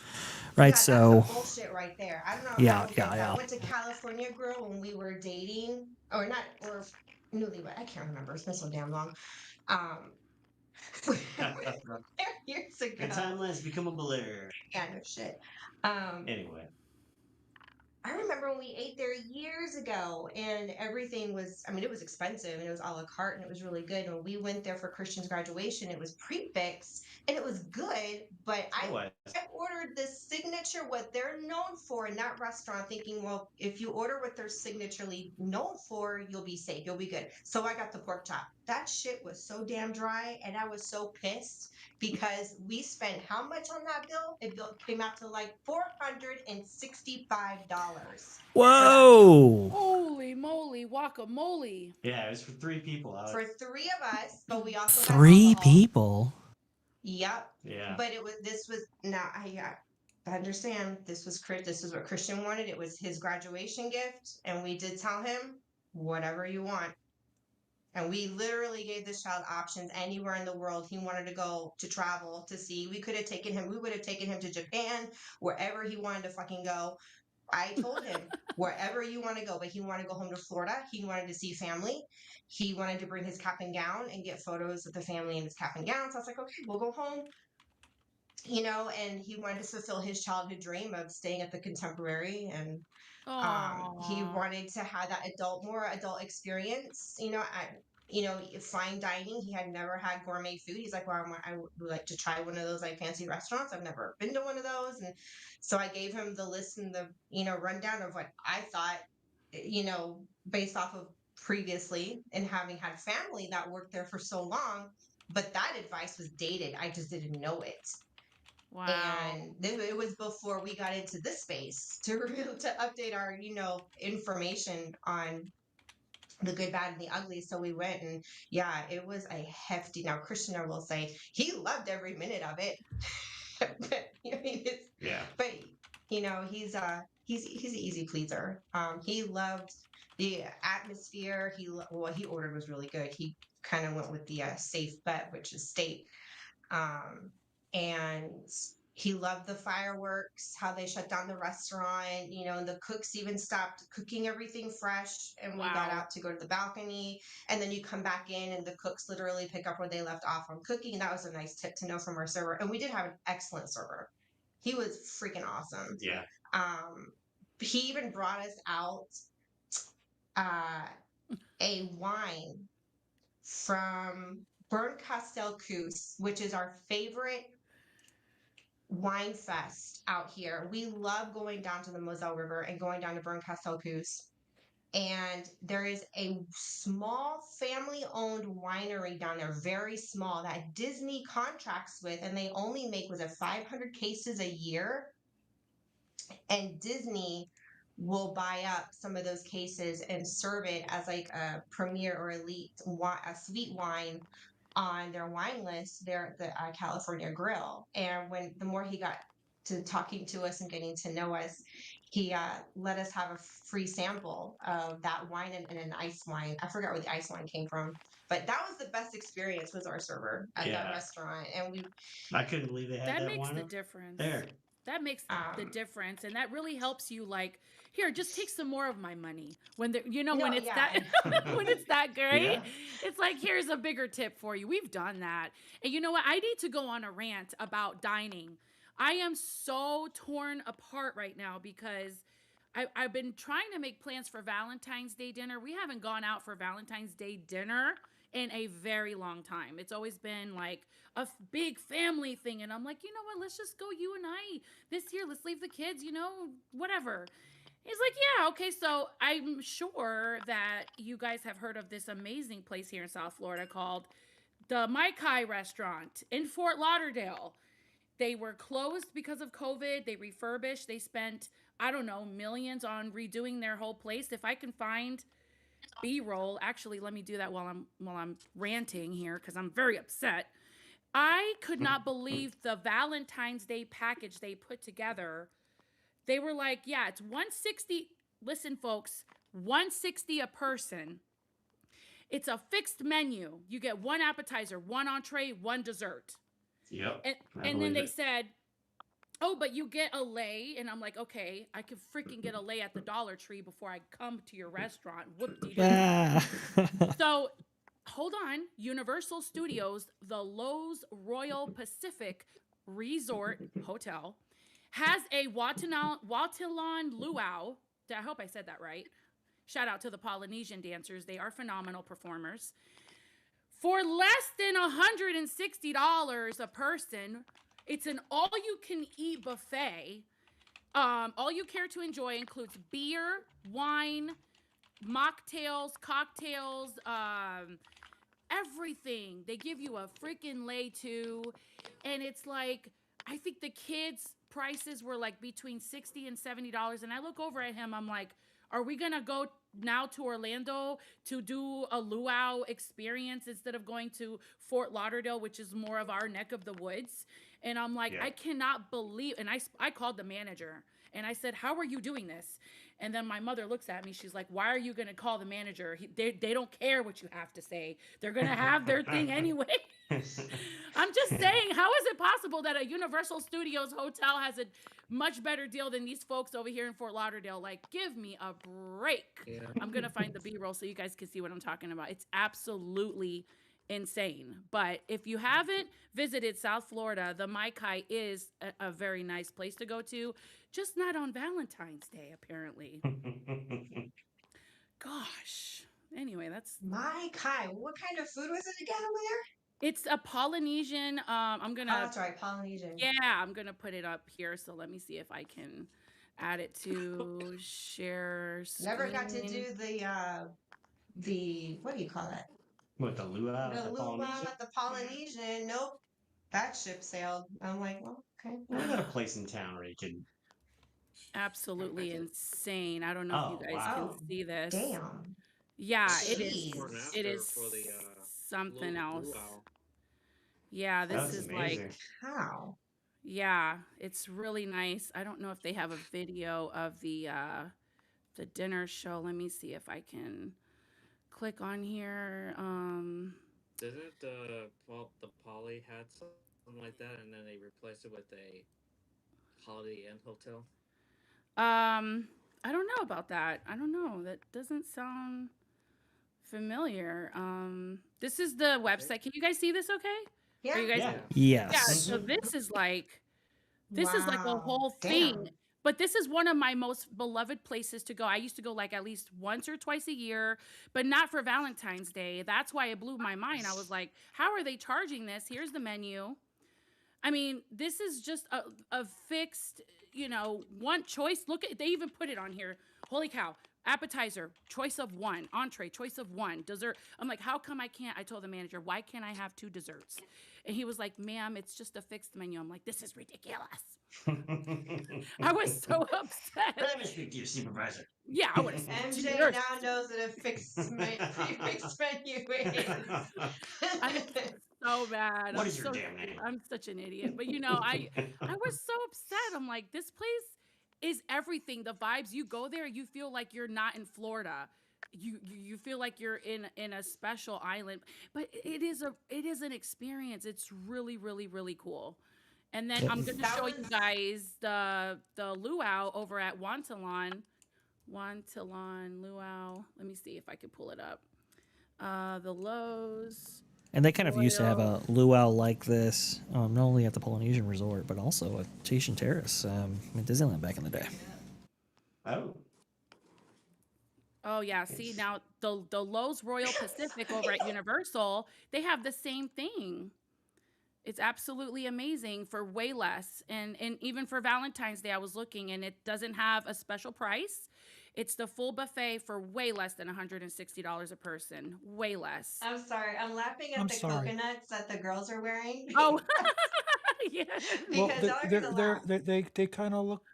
right? that's So some bullshit right there. I don't know yeah, how I went to California Grill when we were dating, or not, or newlywed. I can't remember. It's been so damn long. Um, years ago. The timeline's become a blur. Yeah, no shit. Anyway. I remember when we ate there years ago and everything was, I mean, it was expensive and it was a la carte and it was really good. And when we went there for Christian's graduation, it was prefix and it was good, but I ordered this signature, what they're known for in that restaurant, thinking, well, if you order what they're signaturely known for, you'll be safe, you'll be good. So I got the pork chop. That shit was so damn dry and I was so pissed because we spent how much on that bill? It came out to like $465. whoa, Holy moly, guacamole. Yeah, it was for 3 people. For 3 of us, but we also got 3 alcohol. people. Yep. Yeah. But this was now I understand this was what Christian wanted. It was his graduation gift, and we did tell him whatever you want. And we literally gave this child options anywhere in the world he wanted to go to travel to see. We would have taken him to Japan, wherever he wanted to fucking go. I told him wherever you want to go, but he wanted to go home to Florida. He wanted to see family. He wanted to bring his cap and gown and get photos with the family in his cap and gown. So I was like, okay, we'll go home. And he wanted to fulfill his childhood dream of staying at the Contemporary, and he wanted to have that more adult experience. Fine dining. He had never had gourmet food. He's like, well, I would like to try one of those like fancy restaurants. I've never been to one of those, and so I gave him the list and the rundown of what I thought, based off of previously and having had family that worked there for so long. But that advice was dated. I just didn't know it. Wow. And it was before we got into this space to update our, information on the good, bad, and the ugly. So we went, and it was a hefty. Now, Christian, I will say, he loved every minute of it. But, but he's an easy pleaser. He loved the atmosphere. What he ordered was really good. He kind of went with the safe bet, which is steak. And he loved the fireworks, how they shut down the restaurant, and the cooks even stopped cooking everything fresh. And we got out to go to the balcony, and then you come back in and the cooks literally pick up where they left off on cooking. And that was a nice tip to know from our server. And we did have an excellent server. He was freaking awesome. Yeah. He even brought us out a wine from Bernkastel-Kues, which is our favorite wine fest out here. We love going down to the Moselle River and going down to Bernkastel-Kues. And there is a small family-owned winery down there, very small, that Disney contracts with, and they only make, 500 cases a year? And Disney will buy up some of those cases and serve it as like a premier or elite a sweet wine on their wine list there at the California Grill. And the more he got to talking to us and getting to know us, he let us have a free sample of that wine and an ice wine. I forgot where the ice wine came from, but that was the best experience, was our server at that restaurant. And I couldn't believe they had that makes wine the difference. there. That makes the difference, and that really helps you, like, here, just take some more of my money. When No, when it's yeah. that when it's that great, Yeah. it's like, here's a bigger tip for you. We've done that. And you know what? I need to go on a rant about dining. I am so torn apart right now because I've been trying to make plans for Valentine's Day dinner. We haven't gone out for Valentine's Day dinner in a very long time. It's always been like a big family thing. And I'm like, you know what? Let's just go, you and I, this year. Let's leave the kids, whatever. He's like, yeah, okay. So I'm sure that you guys have heard of this amazing place here in South Florida called the Mai Kai restaurant in Fort Lauderdale. They were closed because of COVID. They refurbished. They spent, I don't know, millions on redoing their whole place. If I can find B-roll, actually, let me do that while I'm ranting here because I'm very upset. I could not believe the Valentine's Day package they put together. They were like, yeah, it's 160. Listen, folks, 160 a person. It's a fixed menu. You get one appetizer, one entree, one dessert. Yep. And then they said, oh, but you get a lei. And I'm like, okay, I could freaking get a lei at the Dollar Tree before I come to your restaurant. Whoop-de-doo. Ah. So hold on. Universal Studios, the Lowe's Royal Pacific Resort Hotel, has a Watalan Luau. I hope I said that right. Shout out to the Polynesian dancers. They are phenomenal performers. For less than $160 a person, it's an all-you-can-eat buffet. All you care to enjoy includes beer, wine, mocktails, cocktails, everything. They give you a freaking lei too. And it's like, I think the kids' prices were like between $60 and $70. And I look over at him, I'm like, are we gonna go now to Orlando to do a luau experience instead of going to Fort Lauderdale, which is more of our neck of the woods? And I'm like, Yeah. I cannot believe, and I called the manager and I said, how are you doing this? And then my mother looks at me. She's like, why are you going to call the manager? They don't care what you have to say. They're going to have their thing anyway. I'm just saying, how is it possible that a Universal Studios hotel has a much better deal than these folks over here in Fort Lauderdale? Like, give me a break. Yeah. I'm going to find the B-roll so you guys can see what I'm talking about. It's absolutely insane. But if you haven't visited South Florida, the Mai Kai is a very nice place to go to, just not on Valentine's Day, apparently. Gosh. Anyway, that's My Kai, what kind of food was it again over there? it's a Polynesian. I'm Oh, gonna that's right, Polynesian. yeah, I'm gonna put it up here. So let me see if I can add it to share Never got to screen. do the what do you call it? What, the luau? The The luau Polynesian? at the Polynesian. Nope, that ship sailed. I'm like, well, okay. We got a place in town where you can. Absolutely insane. I don't know if Oh, you guys wow. can see this. Damn. Yeah, it Jeez. is. Before and It It after is for the something else. luau. Yeah, this That's is amazing. like, How? yeah, it's really nice. I don't know if they have a video of the dinner show. Let me see if I can click on here. Didn't the Poly had something like that, and then they replaced it with a Holiday Inn hotel? I don't know about that. I don't know. That doesn't sound familiar. This is the website. Can you guys see this okay? Yeah. Are you guys Yeah. Yeah, Yes. so this is like a Wow. whole Damn. thing. But this is one of my most beloved places to go. I used to go like at least once or twice a year, but not for Valentine's Day. That's why it blew my mind. I was like, how are they charging this? Here's the menu. I mean, this is just a fixed, one choice. Look at, they even put it on here. Holy cow. Appetizer, choice of one. Entree, choice of one. Dessert. I'm like, how come I can't? I told the manager, why can't I have 2 desserts? And he was like, ma'am, it's just a fixed menu. I'm like, this is ridiculous. I was so upset. Let me speak to your supervisor. Yeah, I would have said MJ yours. now knows that a fixed prefix menu is. I'm so bad. What I'm is your so damn name? I'm such an idiot. But I was so upset. I'm like, this place is everything. The vibes, you go there, you feel like you're not in Florida. You feel like you're in a special island. But it is an experience. It's really, really, really cool. And then I'm gonna That show you was- guys the luau over at Wantalon. Juan Tilon, Luau. Let me see if I can pull it up. The Lowe's. And they kind of used to have Royal. a luau like this, not only at the Polynesian Resort, but also at Tahitian Terrace in Disneyland back in the day. Oh. Oh yeah, see now the Lowe's Royal Pacific over at Universal, they have the same thing. It's absolutely amazing for way less. And even for Valentine's Day, I was looking and it doesn't have a special price. It's the full buffet for way less than $160 a person. Way less. I'm sorry. I'm laughing at I'm the sorry. coconuts that the girls are wearing. Oh, yeah. Well, Because y'all are gonna laugh. they kind of look.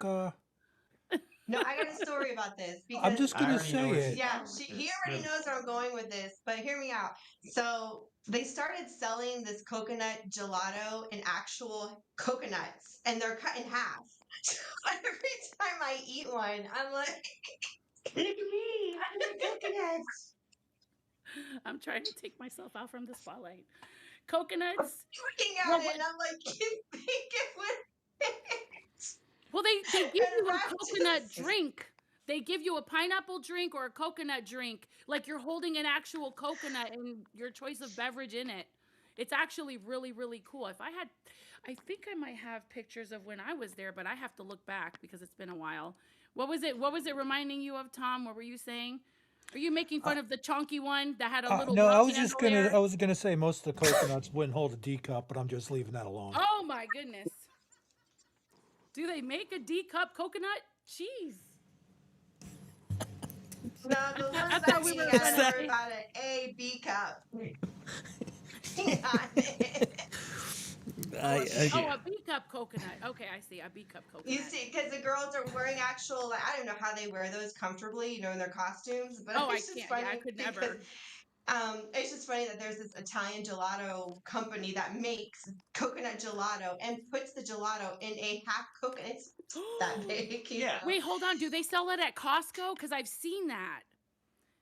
No, I got a story about this because I'm just I gonna already know say where it. she's yeah, going with he this. already knows where I'm going with this, but hear me out. So they started selling this coconut gelato in actual coconuts, and they're cut in half. So every time I eat one, I'm like, look at me, I'm the coconuts. I'm trying to take myself out from the spotlight. Coconuts. Looking at Well, it, and I'm like, you think it would? Well, they give And you a Raph coconut just- drink. They give you a pineapple drink or a coconut drink, like you're holding an actual coconut and your choice of beverage in it. It's actually really, really cool. I think I might have pictures of when I was there, but I have to look back because it's been a while. What was it? What was it reminding you of, Tom? What were you saying? Are you making fun of the chonky one that had a little No, I love was just handle there? I was gonna say most of the coconuts wouldn't hold a D cup, but I'm just leaving that alone. Oh my goodness. Do they make a D cup coconut? Jeez. No, the ones I I'm thought we eating were at gonna are say- about an A B cup. Oh, a B cup coconut. Okay, I see. A B cup coconut. You see, because the girls are wearing actual, like, I don't know how they wear those comfortably, you know, in their costumes, but Oh, I it's just can't. funny. Yeah, I could because, never. it's just funny that there's this Italian gelato company that makes coconut gelato and puts the gelato in a half coconut. It's that big. You Yeah. know? Wait, hold on. Do they sell it at Costco? Because I've seen that.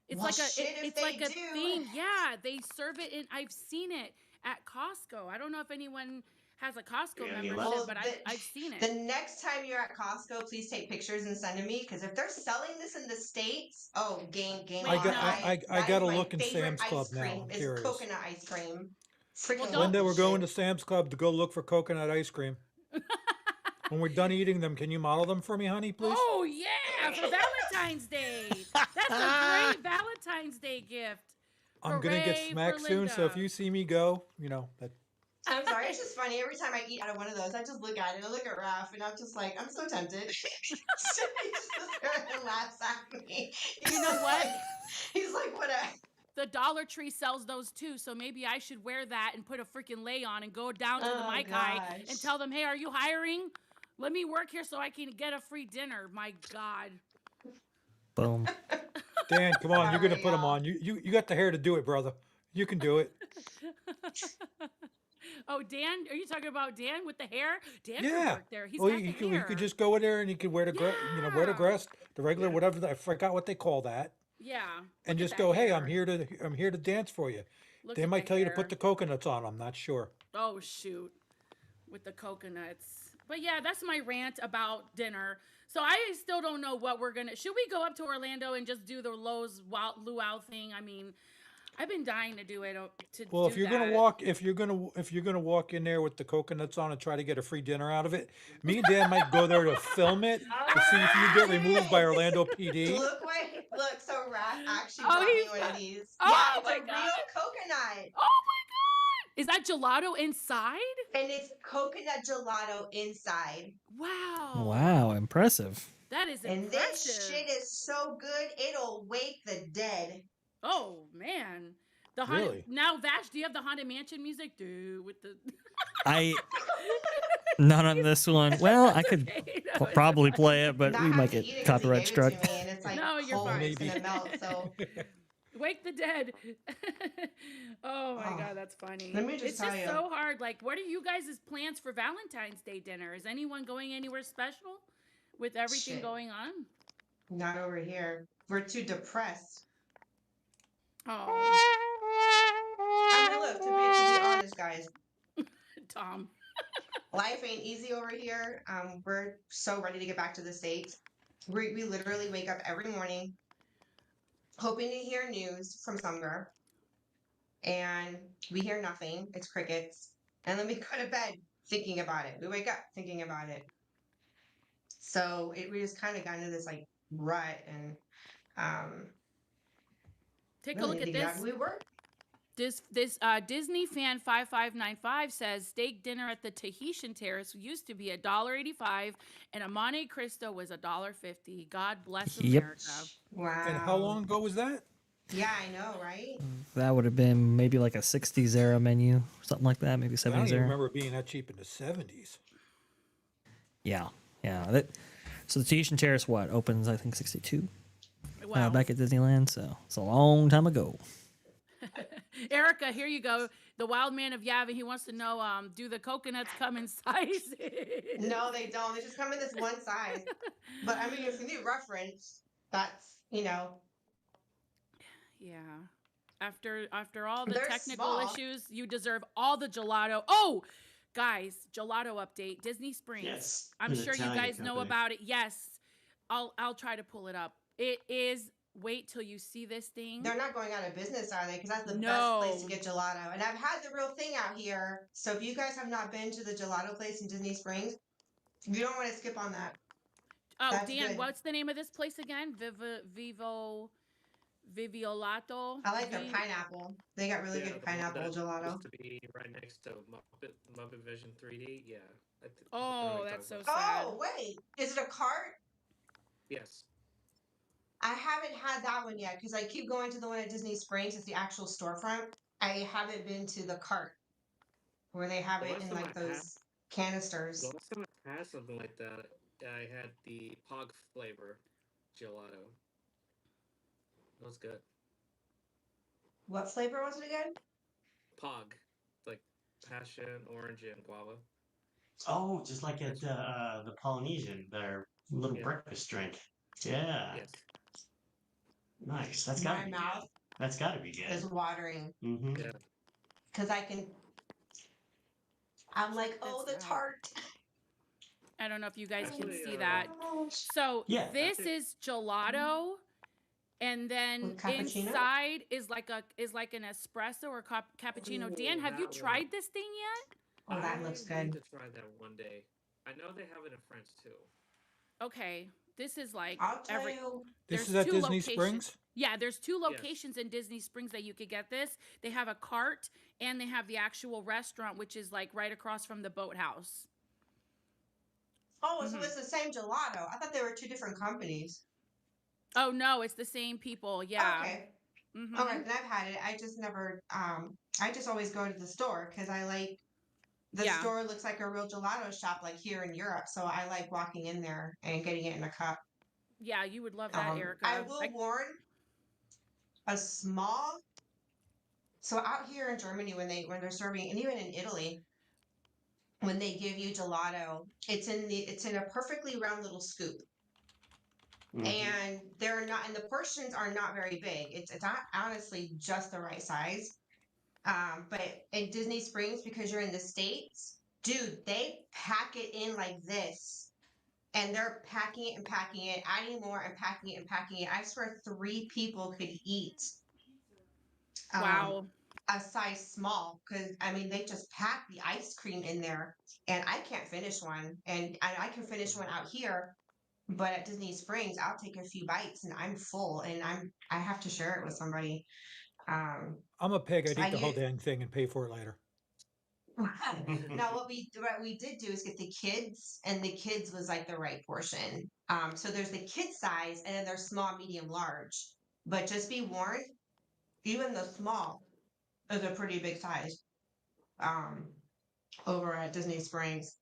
It's Well, like a shit, if it's like they a do. thing. Yeah, they serve it in. I've seen it at Costco. I don't know if anyone has a Costco Yeah, any membership, left? but I've seen it. The next time you're at Costco, please take pictures and send to me because if they're selling this in the States, oh, game Wait, I on. got no. I That gotta is my look in favorite Sam's Club ice now. cream I'm is curious. coconut ice cream. Freaking don't- Linda, love we're this going to shit. Sam's Club to go look for coconut ice cream. When we're done eating them, can you model them for me, honey, please? Oh yeah, for Valentine's Day. That's a great Valentine's Day gift. I'm gonna get Hooray for smacked soon, so if Linda. you see me go, you know that. I'm sorry, it's just funny. Every time I eat out of one of those, I just look at it. I look at Raph, and I'm just like, I'm so tempted. So he just sits there and laughs at me. You know what? He's like, what a. The Dollar Tree sells those too, so maybe I should wear that and put a freaking lei on and go down to the Oh, mic high and gosh. tell them, hey, are you hiring? Let me work here so I can get a free dinner. My God. Boom. Dan, come on, you're gonna Sorry, put them y'all. on. You got the hair to do it, brother. You can do it. Oh, Dan? Are you talking about Dan with the hair? Dan could Yeah. work there. He's Well, got you the could, hair. you could just go in there and you could wear the wear the Yeah. dress, the regular whatever. I forgot what they call that, Yeah. and look at just that go, hey, hair. I'm here to dance for you. Look They at might the tell you to hair. put the coconuts on. I'm not sure. Oh, shoot. With the coconuts. But yeah, that's my rant about dinner. So I still don't know what we're going to... Should we go up to Orlando and just do the Lowe's luau thing? I mean, I've been dying to do it. Well, Do if you're that. gonna walk, if you're gonna walk in there with the coconuts on and try to get a free dinner out of it, me and Dan might go there to film it to see if you get removed by Orlando PD. Look, so Raph actually Oh, brought me he's one got- of these. Oh, Yeah, it's my a God. real coconut. Oh my God! Is that gelato inside? And it's coconut gelato inside. Wow. Wow, impressive. That is And impressive. this shit is so good, it'll wake the dead. Oh man. The Really? Now, Vash, do you have the Haunted Mansion music? Dude, with the I not on this one. Well, I could okay. No, it's probably fine. play it, but Not we have might to get eat it 'cause he copyright gave struck. it to me, and it's like No, you're cold, fine. it's Maybe. gonna melt. So Wake the dead. Oh my God, that's funny. Let me just it's tell just you. so hard. Like, what are you guys' plans for Valentine's Day dinner? Is anyone going anywhere special with everything Shit. going on? Not over here. We're too depressed. Oh, I mean, look, to be honest, guys, Tom. life ain't easy over here. We're so ready to get back to the States. We literally wake up every morning hoping to hear news from somewhere, and we hear nothing. It's crickets. And then we go to bed thinking about it. We wake up thinking about it. So we just kind of got into this like rut, and um Take a really look need to at get out. this. We work. This Disney fan 5595 says steak dinner at the Tahitian Terrace used to be $1.85 and a Monte Cristo was $1.50. God bless Yep. America. And how Wow. long ago was that? Yeah, I know, right? That would have been maybe like a 60s era menu, something like that, maybe I don't 70s even era. remember it being that cheap in the 70s. Yeah, yeah. So the Tahitian Terrace, what, opens, I think, 62 Wow. back at Disneyland, so it's a long time ago. Erica, here you go. The wild man of Yavin, he wants to know, do the coconuts come in sizes? No, they don't. They just come in this one size. But I mean, if you need reference, that's, Yeah. After all the they're technical small. issues, you deserve all the gelato. Oh, guys, gelato update. Disney Springs. Yes, I'm an sure you Italian guys know company. about it. Yes. I'll try to pull it up. It is, wait till you see this thing. They're not going out of business, are they? Because that's the best place to No. get gelato. And I've had the real thing out here. So if you guys have not been to the gelato place in Disney Springs, you don't want to skip on that. Oh, That's Dan, good. what's the name of this place again? Viviolato. I like their pineapple. They got really good the one pineapple that gelato. used to be right next to Muppet Vision 3D. Yeah. I know Oh, what you're that's so talking about. sad. Oh, wait. Is it a cart? Yes. I haven't had that one yet because I keep going to the one at Disney Springs. It's the actual storefront. I haven't been to the cart where they have The it last in time like I had those canisters. the last time I had something like that, I had the Pog flavor gelato. It was good. What flavor was it again? Pog, like passion, orange, and guava. Oh, just like at the Polynesian, their little Yeah. breakfast drink. Yeah, Yes. nice. That's gotta My be mouth good. That's gotta be is good. watering Mm-hmm. Yeah. because I'm like, oh, That's the that. tart. I don't know if you guys can Actually, see that. So Yeah. this Actually- is gelato, and then With cappuccino? inside is like an espresso or cappuccino. Ooh, Dan, have you that tried one. this thing yet? Oh, that looks I need good. to try that one day. I know they have it in France too. Okay, this is like I'll tell every. you. This There's is at two Disney locations. Springs? Yeah, there's two Yes. locations in Disney Springs that you could get this. They have a cart and they have the actual restaurant, which is like right across from the boathouse. Oh, so Mhm. it's the same gelato. I thought they were two different companies. Oh no, it's the same people. Yeah. Okay. Mhm. All right, then I've had it. I just never. I just always go to the store because I like the Yeah. store looks like a real gelato shop, like here in Europe. So I like walking in there and getting it in a cup. Yeah, you would love that, Erica. I will warn a small. So out here in Germany, when they're serving, and even in Italy, when they give you gelato, it's in a perfectly round little scoop. Mhm. And and the portions are not very big. It's not honestly just the right size. But in Disney Springs, because you're in the States, dude, they pack it in like this. And they're packing it, adding more and packing it and packing it. I swear 3 people could eat Wow. a size small because I mean they just pack the ice cream in there, and I can't finish one, and I can finish one out here, but at Disney Springs I'll take a few bites and I'm full, and I have to share it with somebody. I'm a pig. I'd I eat the whole use dang thing and pay for it later. now what we did do is get the kids, and the kids was like the right portion. So there's the kid size, and then there's small, medium, large. But just be warned, even the small is a pretty big size. Um, over at Disney Springs,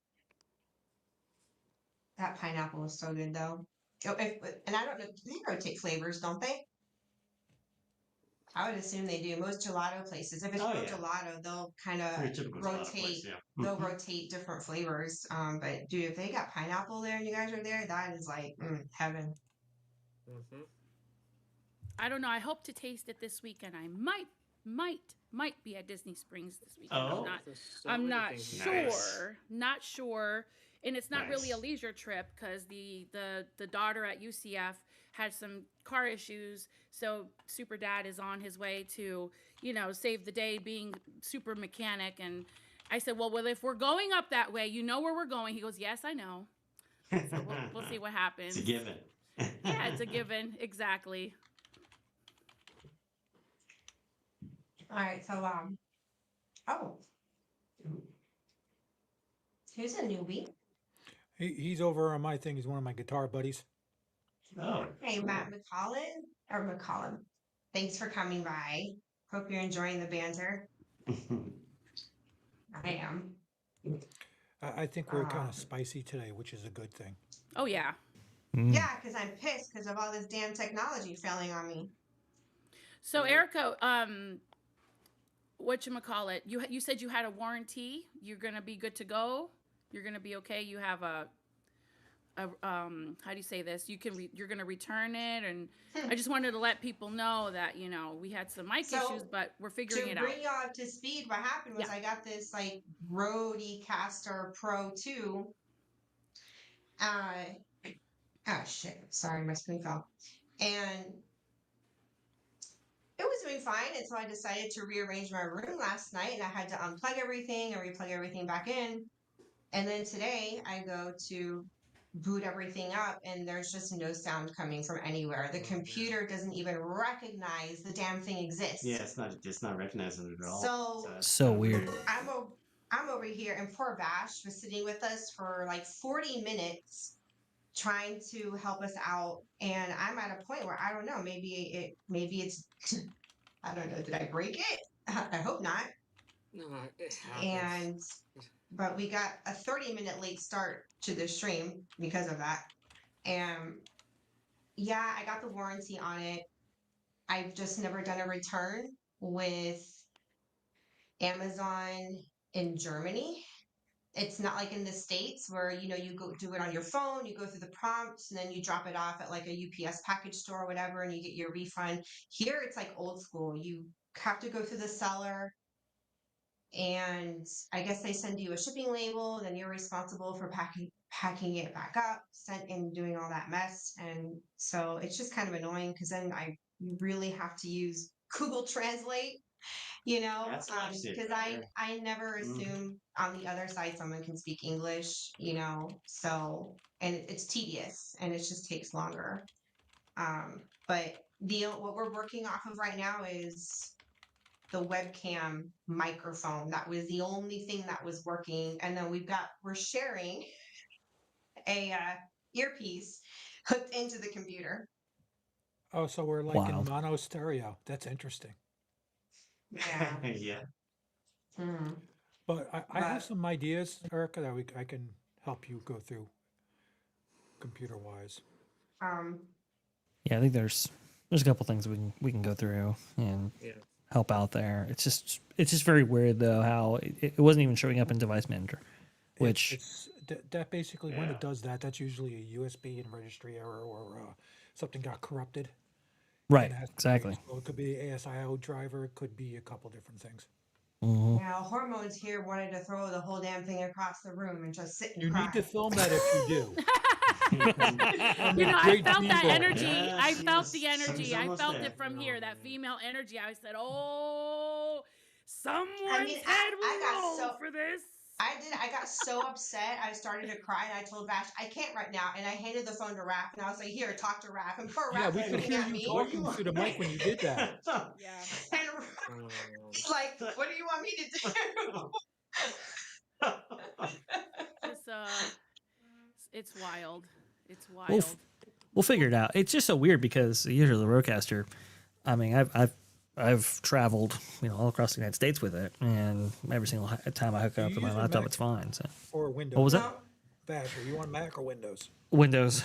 that pineapple was so good though. Oh, and I don't know, they rotate flavors, don't they? I would assume they do. Most gelato places, if it's Oh, real yeah. gelato, they'll kind Pretty of typical gelato place, rotate. yeah. They'll rotate different flavors. But dude, if they got pineapple there and you guys are there, that is like heaven. Mm-hmm. I don't know. I hope to taste it this weekend. I might be at Disney Springs this weekend. Oh. I'm not There's so I'm many not things sure. Nice. Not sure and it's not really a Nice. leisure trip because the daughter at UCF had some car issues, so Super Dad is on his way to save the day, being super mechanic. And I said, well, if we're going up that way, you know where we're going. He goes, yes, I know. So we'll see what happens. It's a given. Yeah, it's a given. Exactly. All right, so oh, who's a newbie? He's over on my thing. He's one of my guitar buddies. Oh, Hey, cool. Matt McCollum. Thanks for coming by. Hope you're enjoying the banter. I am. I think we're kind Um, of spicy today, which is a good thing. Oh yeah. Mm. Yeah, because I'm pissed because of all this damn technology failing on me. So Erica, whatchamacallit, you said you had a warranty. You're gonna be good to go. You're gonna be okay. You have a how do you say this? You're gonna return it, and I just wanted to let people know that we had some mic So, issues, but we're figuring To it out. bring y'all up to speed, what happened was Yeah. I got this like Rodecaster Pro 2. Oh shit, sorry, my spoon fell. And it was doing fine until I decided to rearrange my room last night and I had to unplug everything and replug everything back in. And then today I go to boot everything up and there's just no sound coming from anywhere. The computer doesn't even recognize the damn thing exists. Yeah, it's not recognizing it at all. So So weird. I'm over here and poor Vash was sitting with us for like 40 minutes trying to help us out. And I'm at a point where I don't know, maybe it's I don't know, did I break it? I hope not. No, it happens. But we got a 30-minute late start to the stream because of that. And yeah, I got the warranty on it. I've just never done a return with Amazon in Germany. It's not like in the States where you go do it on your phone, you go through the prompts, and then you drop it off at like a UPS package store or whatever, and you get your refund. Here it's like old school. You have to go through the seller, and I guess they send you a shipping label, then you're responsible for packing it back up, sent and doing all that mess. And so it's just kind of annoying because then I really have to use Google Translate, That's lifesaver because right there. I never assume on the other side someone can speak English, so and it's tedious and it just takes longer. But what we're working off of right now is the webcam microphone. That was the only thing that was working. And then we're sharing a earpiece hooked into the computer. Oh, so we're like in Wild. mono stereo. That's interesting. Yeah. Yeah. Mhm. But I have But some ideas, Erica, that I can help you go through computer wise. um, Yeah, I think there's a couple things we can go through and Yeah. help out there. It's just very weird though how it wasn't even showing up in Device Manager, which That basically when Yeah. it does that, that's usually a USB and registry error or something got corrupted. right, And it has to be exactly. so it could be the ASIO driver, it could be a couple different things. Hmm. now hormones here wanted to throw the whole damn thing across the room and just sit and You need to cry. film that if you do. I Great felt that people. energy. Yeah, I she felt was- the she was energy. I almost felt there. it from Oh, here, that man. female energy. I said, oh, someone's I head will got roll so for this. I got so upset. I started to cry, and I told Vash, "I can't right now." And I handed the phone to Raph, and I was like, "Here, talk to Raph." And poor Yeah, Raph we was could looking hear at you me, talking through the mic when you did that. Yeah. and Um, he's like, "What do you want me to do?" Just it's wild. It's We'll wild. we'll figure it out. It's just so weird because usually the Rodecaster, I mean, I've traveled all across the United States with it, and every single time I hook it Do up you to my use a laptop, Mac? it's fine. So Or Windows. what was that? No, Bash, are you on Mac or Windows? Windows,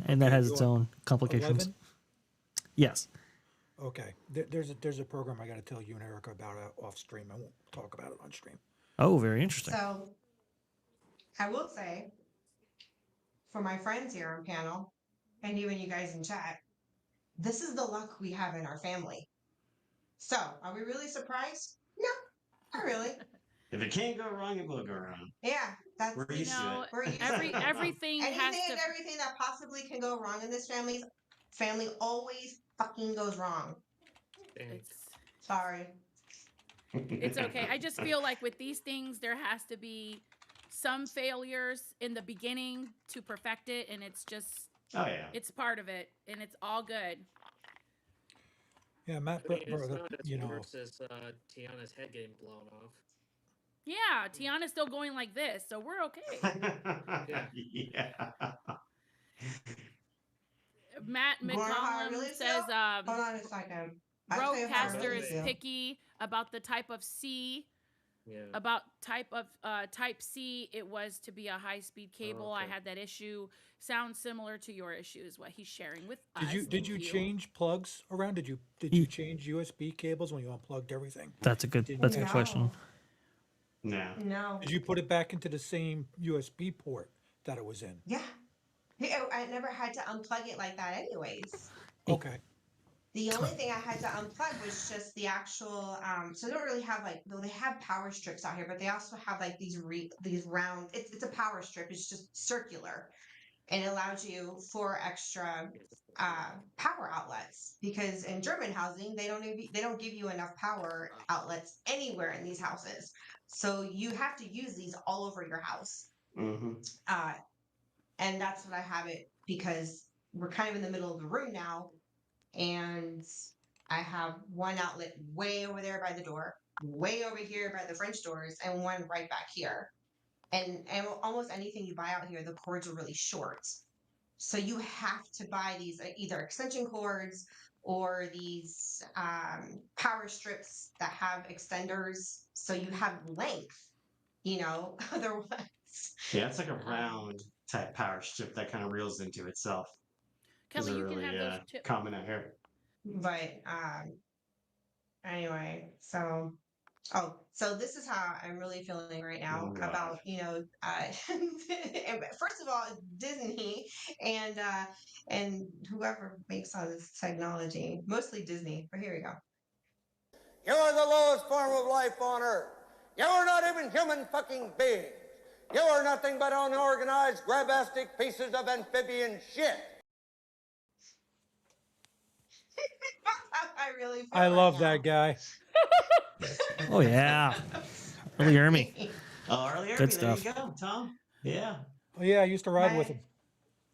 and that Okay, has you its on own complications. 11? Yes. Okay. There's a program I got to tell you and Erica about off stream. I won't talk about it on stream. Oh, very interesting. so I will say for my friends here on panel, and even you guys in chat, this is the luck we have in our family. So, are we really surprised? No, not really. If it can't go wrong, it will go wrong. Yeah, That's We're You used to know, it. we're used to it. everything has Anything to. and everything that possibly can go wrong in this family always fucking goes wrong. Dang. Sorry. It's okay. I just feel like with these things, there has to be some failures in the beginning to perfect it, and it's just Oh yeah. it's part of it, and it's all good. Yeah, Matt, I mean, it's not as you know, worse as Tiana's head getting blown off. Yeah, Tiana's still going like this, so we're okay. Yeah. Yeah. Matt You wanna know how I McCollum really feel? says Hold on a second. I'll tell you how I Roadcaster really is feel. picky about the type of C. Yeah. About type C, it was to be a high-speed cable. I okay. had that issue. Sounds similar to your issue, is what he's sharing with us. did you Thank change plugs around? Did you Ye- change USB cables when you unplugged everything? That's a good question. No. No. Did you put it back into the same USB port that it was in? Yeah. I never had to unplug it like that anyways. Okay. The only thing I had to unplug was just the actual so they don't really have like well they have power strips out here, but they also have like these round it's a power strip, it's just circular and it allows you 4 extra power outlets because in German housing they don't give you enough power outlets anywhere in these houses. So you have to use these all over your house. Mm-hmm. And that's what I have it because we're kind of in the middle of the room now and I have one outlet way over there by the door, way over here by the French doors, and one right back here. And almost anything you buy out here, the cords are really short. So you have to buy these either extension cords or these power strips that have extenders, so you have length. Otherwise. Yeah, it's like a round type power strip that kind of reels into itself. Kelly, Those are you can really have those too. common out here. But anyway, so this is how I'm really feeling right now God. about and first of all Disney and whoever makes all this technology, mostly Disney. But here we go. You are the lowest form of life on Earth. You are not even human fucking beings. You are nothing but unorganized, grabastic pieces of amphibian shit. I really feel I right love now. that guy. Oh yeah, really Ermy. Oh, earlier, Good there you stuff. go, Tom. Yeah. Oh yeah, I used to ride with My him.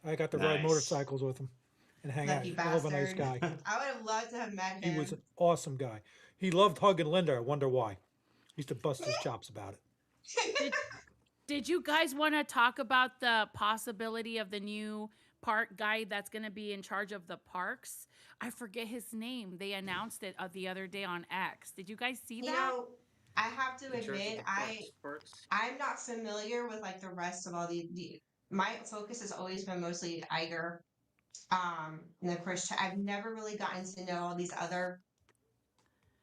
I got to ride Nice. motorcycles with him and hang out. lucky Hell of a nice bastard. guy. I would have loved to have met He him. was an awesome guy. He loved hugging Linda. I wonder why. He used to bust his chops about it. Did you guys want to talk about the possibility of the new park guy that's going to be in charge of the parks? I forget his name. They announced it the other day on X. Did you guys see that? I have to In terms of admit, the parks. I'm not familiar with like the rest of all my focus has always been mostly Iger. And of course I've never really gotten to know all these other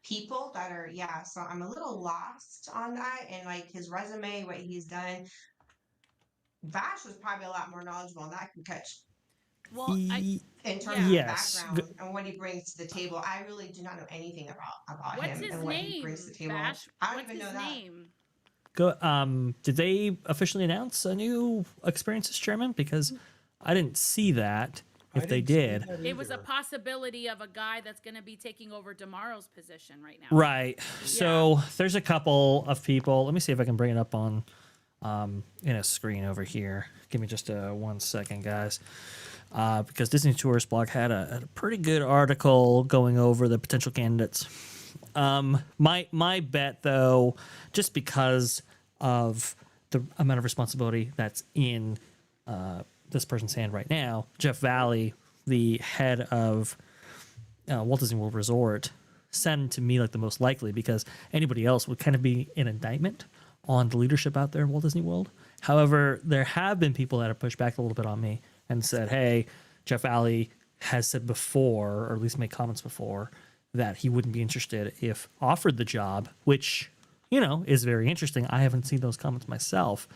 people that are so I'm a little lost on that and like his resume, what he's done. Vash was probably a lot more knowledgeable on that I can catch Well, in terms Yeah. of Yes. background and what he brings to the table. I really do not know anything about what's him his and what name? he brings to the table. Bash? I don't What's even his know that. name? Go. Did they officially announce a new experiences chairman? Because I didn't see that. If I they didn't see did, that It was a either. possibility of a guy that's going to be taking over tomorrow's position right now. right? So there's a couple of people. Let me see if I can bring it up on in a screen over here. Give me just 1 second, guys. Because Disney Tourist Blog had a pretty good article going over the potential candidates. My bet, though, just because of the amount of responsibility that's in this person's hand right now, Jeff Valley, the head of Walt Disney World Resort, sounded to me like the most likely because anybody else would kind of be an indictment on the leadership out there in Walt Disney World. However, there have been people that have pushed back a little bit on me and said, hey, Jeff Valley has said before, or at least made comments before, that he wouldn't be interested if offered the job, which, is very interesting. I haven't seen those comments myself.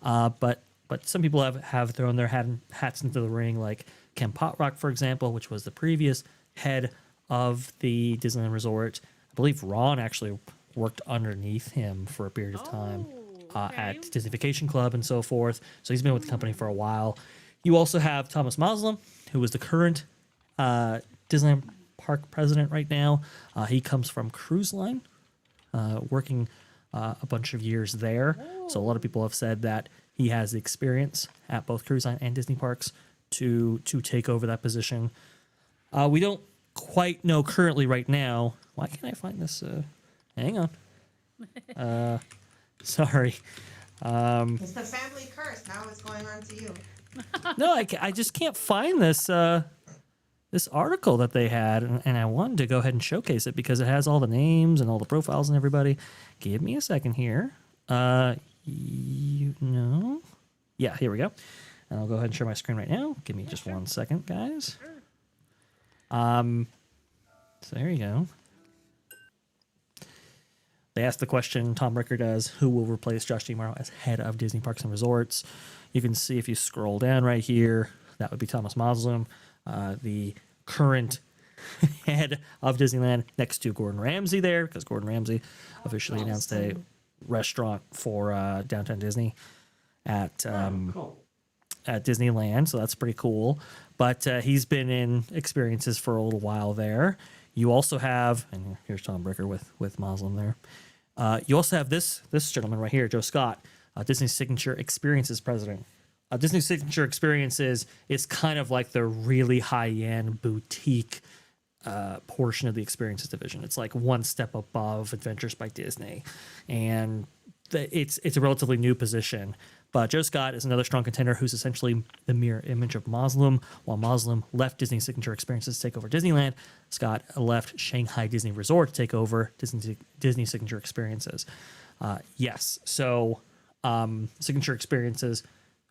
But some people have thrown their hats into the ring, like Ken Potrock, for example, which was the previous head of the Disneyland Resort. I believe Ron actually worked underneath him for a period of time. at Disney Vacation Club and so forth. So he's been with the company for a while. You also have Thomas Muslim, who is the current Disneyland Park president right now. He comes from Cruise Line, working a bunch of years there. So a lot of people have said that he has the experience at both Cruise Line and Disney parks to take over that position. We don't quite know currently right now. Why can't I find this? Hang on. Sorry. It's the family curse. Now it's going on to you. No, I just can't find this this article that they had, and I wanted to go ahead and showcase it because it has all the names and all the profiles and everybody. Give me a second here. You know, yeah, here we go. And I'll go ahead and share my screen right now. Give me just 1 second, guys. So there you go. They asked the question, Tom Ricker does, who will replace Josh DeMauro as head of Disney Parks and Resorts? You can see if you scroll down right here, that would be Thomas Muslim, the current head of Disneyland, next to Gordon Ramsay there, because Gordon Ramsay officially announced a restaurant for Downtown Disney at Disneyland, so that's pretty cool. But he's been in experiences for a little while there. You also have, and here's Tom Ricker with Muslim there. You also have this gentleman right here, Joe Scott, Disney Signature Experiences president. Disney Signature Experiences is kind of like the really high-end boutique portion of the experiences division. It's like one step above Adventures by Disney, and it's a relatively new position. But Joe Scott is another strong contender who's essentially the mirror image of Muslim. While Muslim left Disney Signature Experiences to take over Disneyland, Scott left Shanghai Disney Resort to take over Disney Signature Experiences. Yes, so Signature Experiences,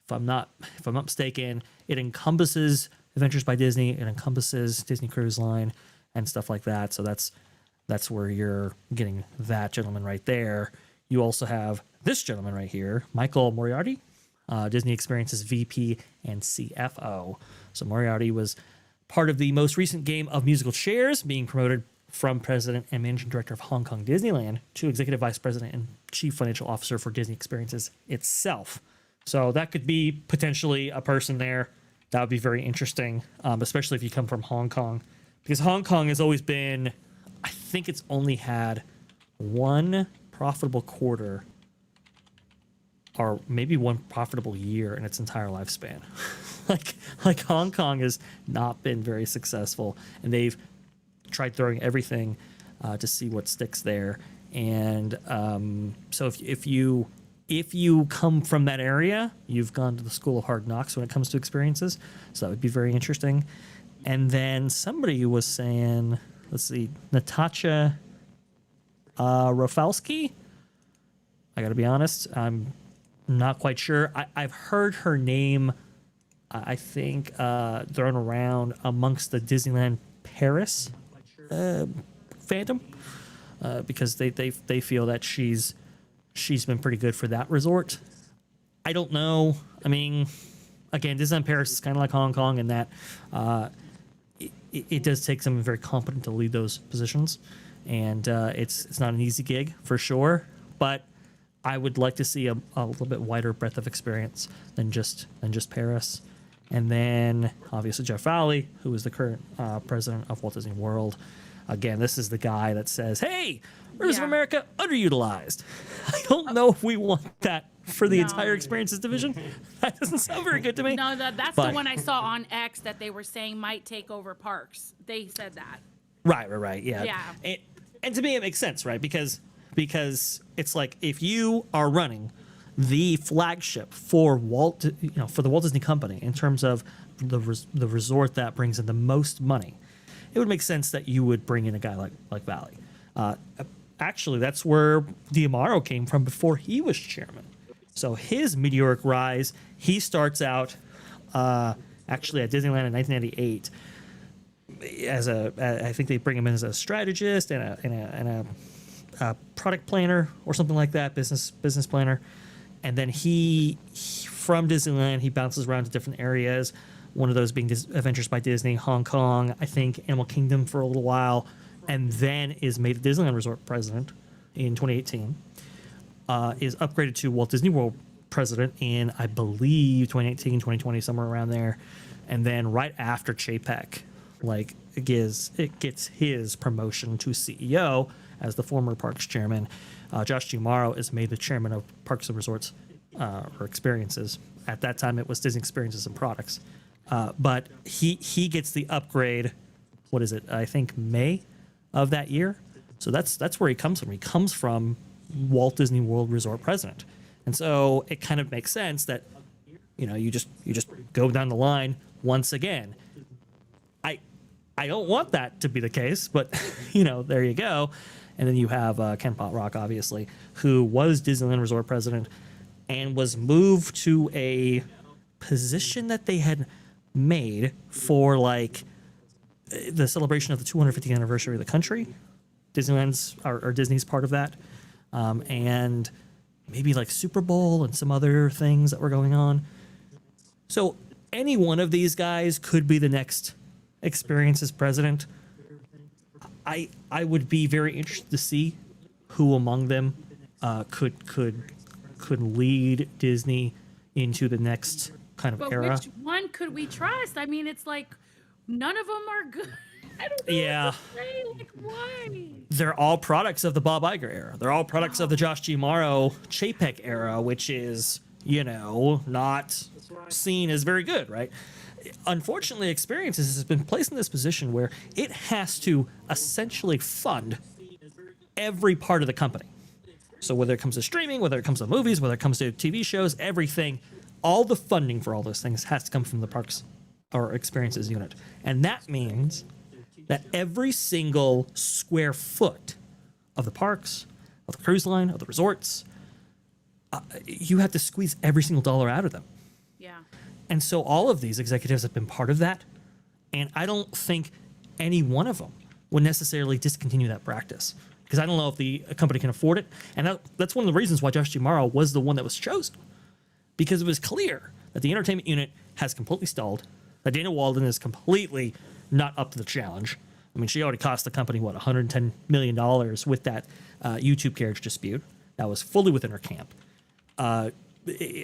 if I'm not mistaken, it encompasses Adventures by Disney, it encompasses Disney Cruise Line and stuff like that. So that's where you're getting that gentleman right there. You also have this gentleman right here, Michael Moriarty, Disney Experiences VP and CFO. So Moriarty was part of the most recent game of musical chairs, being promoted from president and managing director of Hong Kong Disneyland to executive vice president and chief financial officer for Disney Experiences itself. So that could be potentially a person there. That would be very interesting, especially if you come from Hong Kong, because Hong Kong has always been, I think it's only had one profitable quarter or maybe one profitable year in its entire lifespan. like Hong Kong has not been very successful, and they've tried throwing everything to see what sticks there. And so if you come from that area, you've gone to the School of Hard Knocks when it comes to experiences. So that would be very interesting. And then somebody was saying, let's see, Natasha Rofalski. I got to be honest, I'm not quite sure. I've heard her name, I think, thrown around amongst the Disneyland Paris fandom, because they feel that she's been pretty good for that resort. I don't know. I mean, again, Disneyland Paris is kind of like Hong Kong in that it does take someone very competent to lead those positions, and it's not an easy gig for sure. But I would like to see a little bit wider breadth of experience than just Paris. And then obviously Jeff Fowley, who is the current president of Walt Disney World. Again, this is the guy that says, "Hey, Rivers of America underutilized." I don't know if we want that for the entire experiences division. That doesn't sound very good to me. No, that's the one I saw on X that they were saying might take over parks. They said that. Right. Yeah. Yeah. And to me, it makes sense, right? Because it's like, if you are running the flagship for for the Walt Disney Company in terms of the resort that brings in the most money, it would make sense that you would bring in a guy like Valley. Actually, that's where DeMauro came from before he was chairman. So his meteoric rise, he starts out actually at Disneyland in 1998 I think they bring him in as a strategist and a product planner or something like that, business planner. And then he from Disneyland, he bounces around to different areas. One of those being Adventures by Disney, Hong Kong, I think Animal Kingdom for a little while, and then is made a Disneyland Resort president in 2018. is upgraded to Walt Disney World president in, I believe, 2019, 2020, somewhere around there. And then right after Chapek, like, it gets his promotion to CEO as the former Parks chairman. Josh Giamaro is made the chairman of Parks and Resorts or Experiences. At that time, it was Disney Experiences and Products. But he gets the upgrade. What is it? I think May of that year. So that's where he comes from. He comes from Walt Disney World Resort president, and so it kind of makes sense that you just go down the line once again. I don't want that to be the case, but there you go. And then you have Ken Potrock, obviously, who was Disneyland Resort president and was moved to a position that they had made for like the celebration of the 250th anniversary of the country. Disneyland's or Disney's part of that, and maybe like Super Bowl and some other things that were going on. So any one of these guys could be the next Experiences president. I would be very interested to see who among them could lead Disney into the next kind of But era. which one could we trust? I mean, it's like none of them are good. I don't know Yeah. what to say. Like, why? They're all products of the Bob Iger era. They're all products of the Josh Giamaro Chapek era, which is, not seen as very good, right? Unfortunately, Experiences has been placed in this position where it has to essentially fund every part of the company. So whether it comes to streaming, whether it comes to movies, whether it comes to TV shows, everything, all the funding for all those things has to come from the Parks or Experiences unit. And that means that every single square foot of the parks, of the cruise line, of the resorts, you have to squeeze every single dollar out of them. Yeah. And so all of these executives have been part of that. And I don't think any one of them would necessarily discontinue that practice, because I don't know if the company can afford it. And that's one of the reasons why Josh Giamaro was the one that was chosen, because it was clear that the entertainment unit has completely stalled, that Dana Walden is completely not up to the challenge. I mean, she already cost the company, $110 million with that YouTube carriage dispute. That was fully within her camp.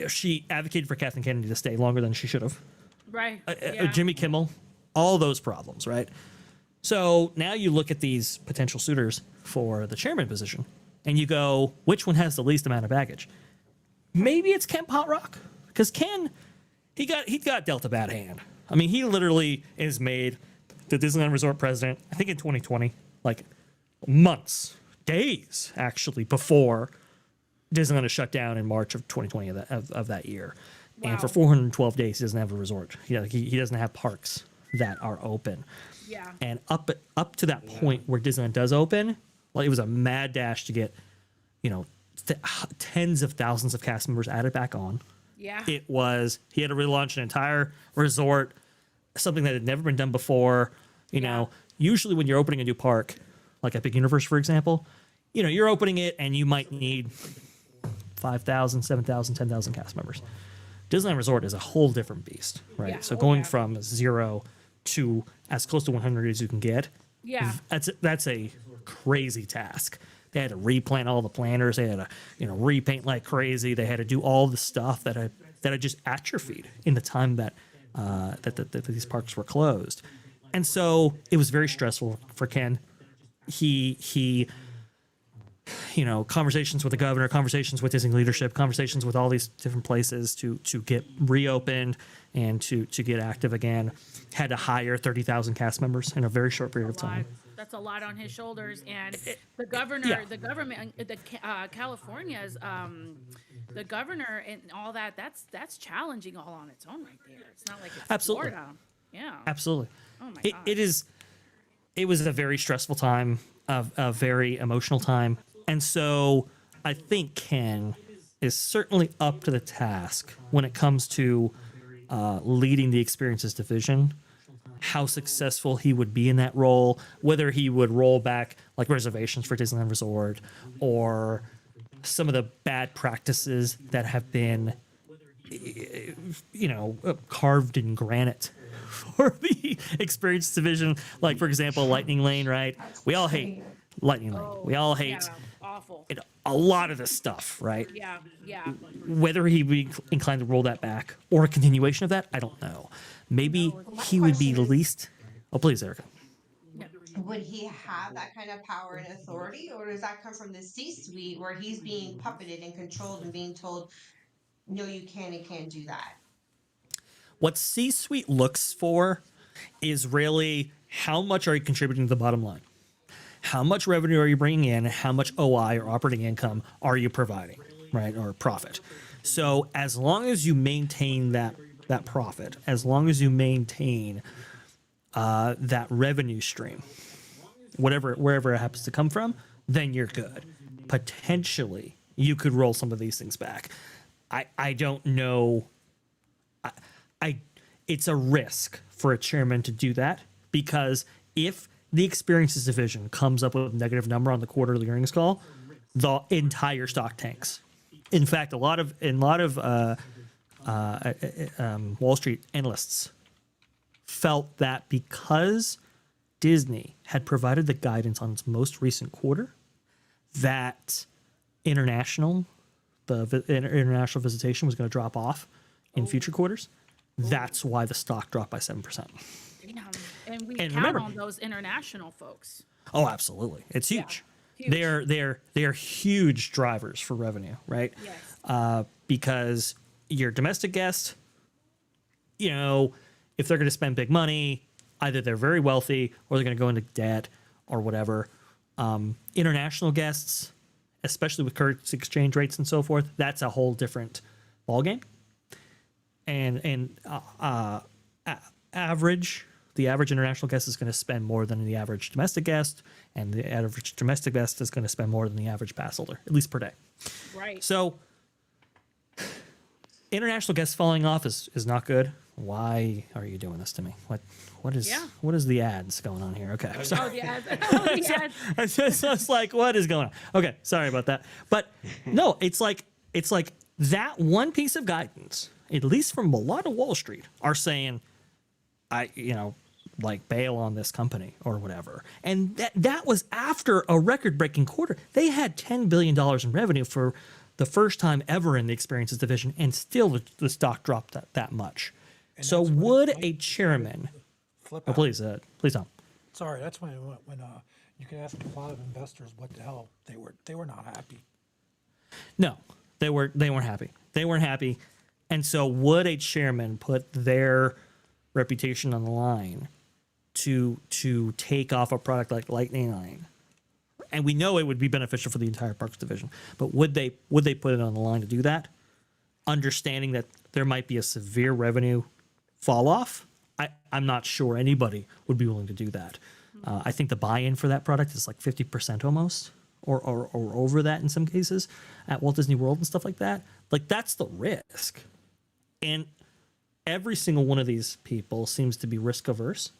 She advocated for Kathleen Kennedy to stay longer than she should have. Right. Yeah. Jimmy Kimmel, all those problems, right? So now you look at these potential suitors for the chairman position, and you go, which one has the least amount of baggage? Maybe it's Ken Potrock, because Ken, he got dealt a bad hand. I mean, he literally is made the Disneyland Resort president, I think in 2020, like months, days actually, before Disneyland is shut down in March of 2020 of that year. Wow. And for 412 days, he doesn't have a resort. He doesn't have parks that are open. Yeah. And up to that point where Disneyland does open, it was a mad dash to get, tens of thousands of cast members added back on. Yeah. He had to relaunch an entire resort, something that had never been done before. Usually when you're opening a new park, like Epic Universe, for example, you're opening it and you might need 5,000, 7,000, 10,000 cast members. Disneyland Resort is a whole different beast, right? Yeah. So going from 0 to as close to 100 as you can get, Yeah. that's a crazy task. They had to replant all the planters. They had to, repaint like crazy. They had to do all the stuff that had just atrophied in the time that these parks were closed. And so it was very stressful for Ken. He conversations with the governor, conversations with Disney leadership, conversations with all these different places to get reopened and to get active again. Had to hire 30,000 cast members in a very short period of time. That's a lot on his shoulders, and the governor, Yeah. the government, California's, the governor, and all that. That's challenging all on its own right there. It's not like it's Absolutely. Florida. Yeah. Absolutely. Oh my God. It was a very stressful time, a very emotional time. And so I think Ken is certainly up to the task when it comes to leading the Experiences division, how successful he would be in that role, whether he would roll back like reservations for Disneyland Resort or some of the bad practices that have been, carved in granite for the Experience division. Like, for example, Lightning Lane, right? We all hate Lightning Lane. We all hate awful. a lot of this stuff, right? Yeah, yeah. Whether he'd be inclined to roll that back or a continuation of that, I don't know. Maybe My he would be question is, least. Oh, please, Erica. Yeah. would he have that kind of power and authority, or does that come from the C-suite where he's being puppeted and controlled and being told, no, you can and can't do that? What C suite looks for is really how much are you contributing to the bottom line? How much revenue are you bringing in? How much OI or operating income are you providing, right? Or profit. So as long as you maintain that profit, as long as you maintain that revenue stream, wherever it happens to come from, then you're good. Potentially, you could roll some of these things back. I don't know. I it's a risk for a chairman to do that, because if the experiences division comes up with a negative number on the quarterly earnings call, the entire stock tanks. In fact, a lot of Wall Street analysts felt that because Disney had provided the guidance on its most recent quarter, that international visitation was going to drop off in future quarters. That's why the stock dropped by 7%. Damn. And we And count remember- on those international folks. Oh, absolutely. It's huge. Huge. They're huge drivers for revenue, right? Yes. Because your domestic guests, you know, if they're going to spend big money, either they're very wealthy or they're going to go into debt or whatever. International guests, especially with currency exchange rates and so forth, that's a whole different ballgame. And the average international guest is going to spend more than the average domestic guest, and the average domestic guest is going to spend more than the average pass holder, at least per day. Right. So international guests falling off is not good. Why are you doing this to me? What is the ads going on here? Okay, Oh, sorry. the ads. Oh, the ads. So it's like, what is going on? Okay, sorry about that. But no, it's like that one piece of guidance, at least from a lot of Wall Street, are saying, bail on this company or whatever. And that was after a record-breaking quarter. They had $10 billion in revenue for the first time ever in the experiences division, and still the stock dropped that much. And So that's when would it might a be chairman? Flip Oh, out. please, Tom. Sorry, that's when you can ask a lot of investors what the hell they were not happy. No, they weren't happy. They weren't happy. And so would a chairman put their reputation on the line to take off a product like Lightning Lane? And we know it would be beneficial for the entire parks division, but would they put it on the line to do that, understanding that there might be a severe revenue fall off? I'm not sure anybody would be willing to do that. I think the buy-in for that product is like 50% almost, or over that in some cases at Walt Disney World and stuff like that. Like, that's the risk. And every single one of these people seems to be risk averse.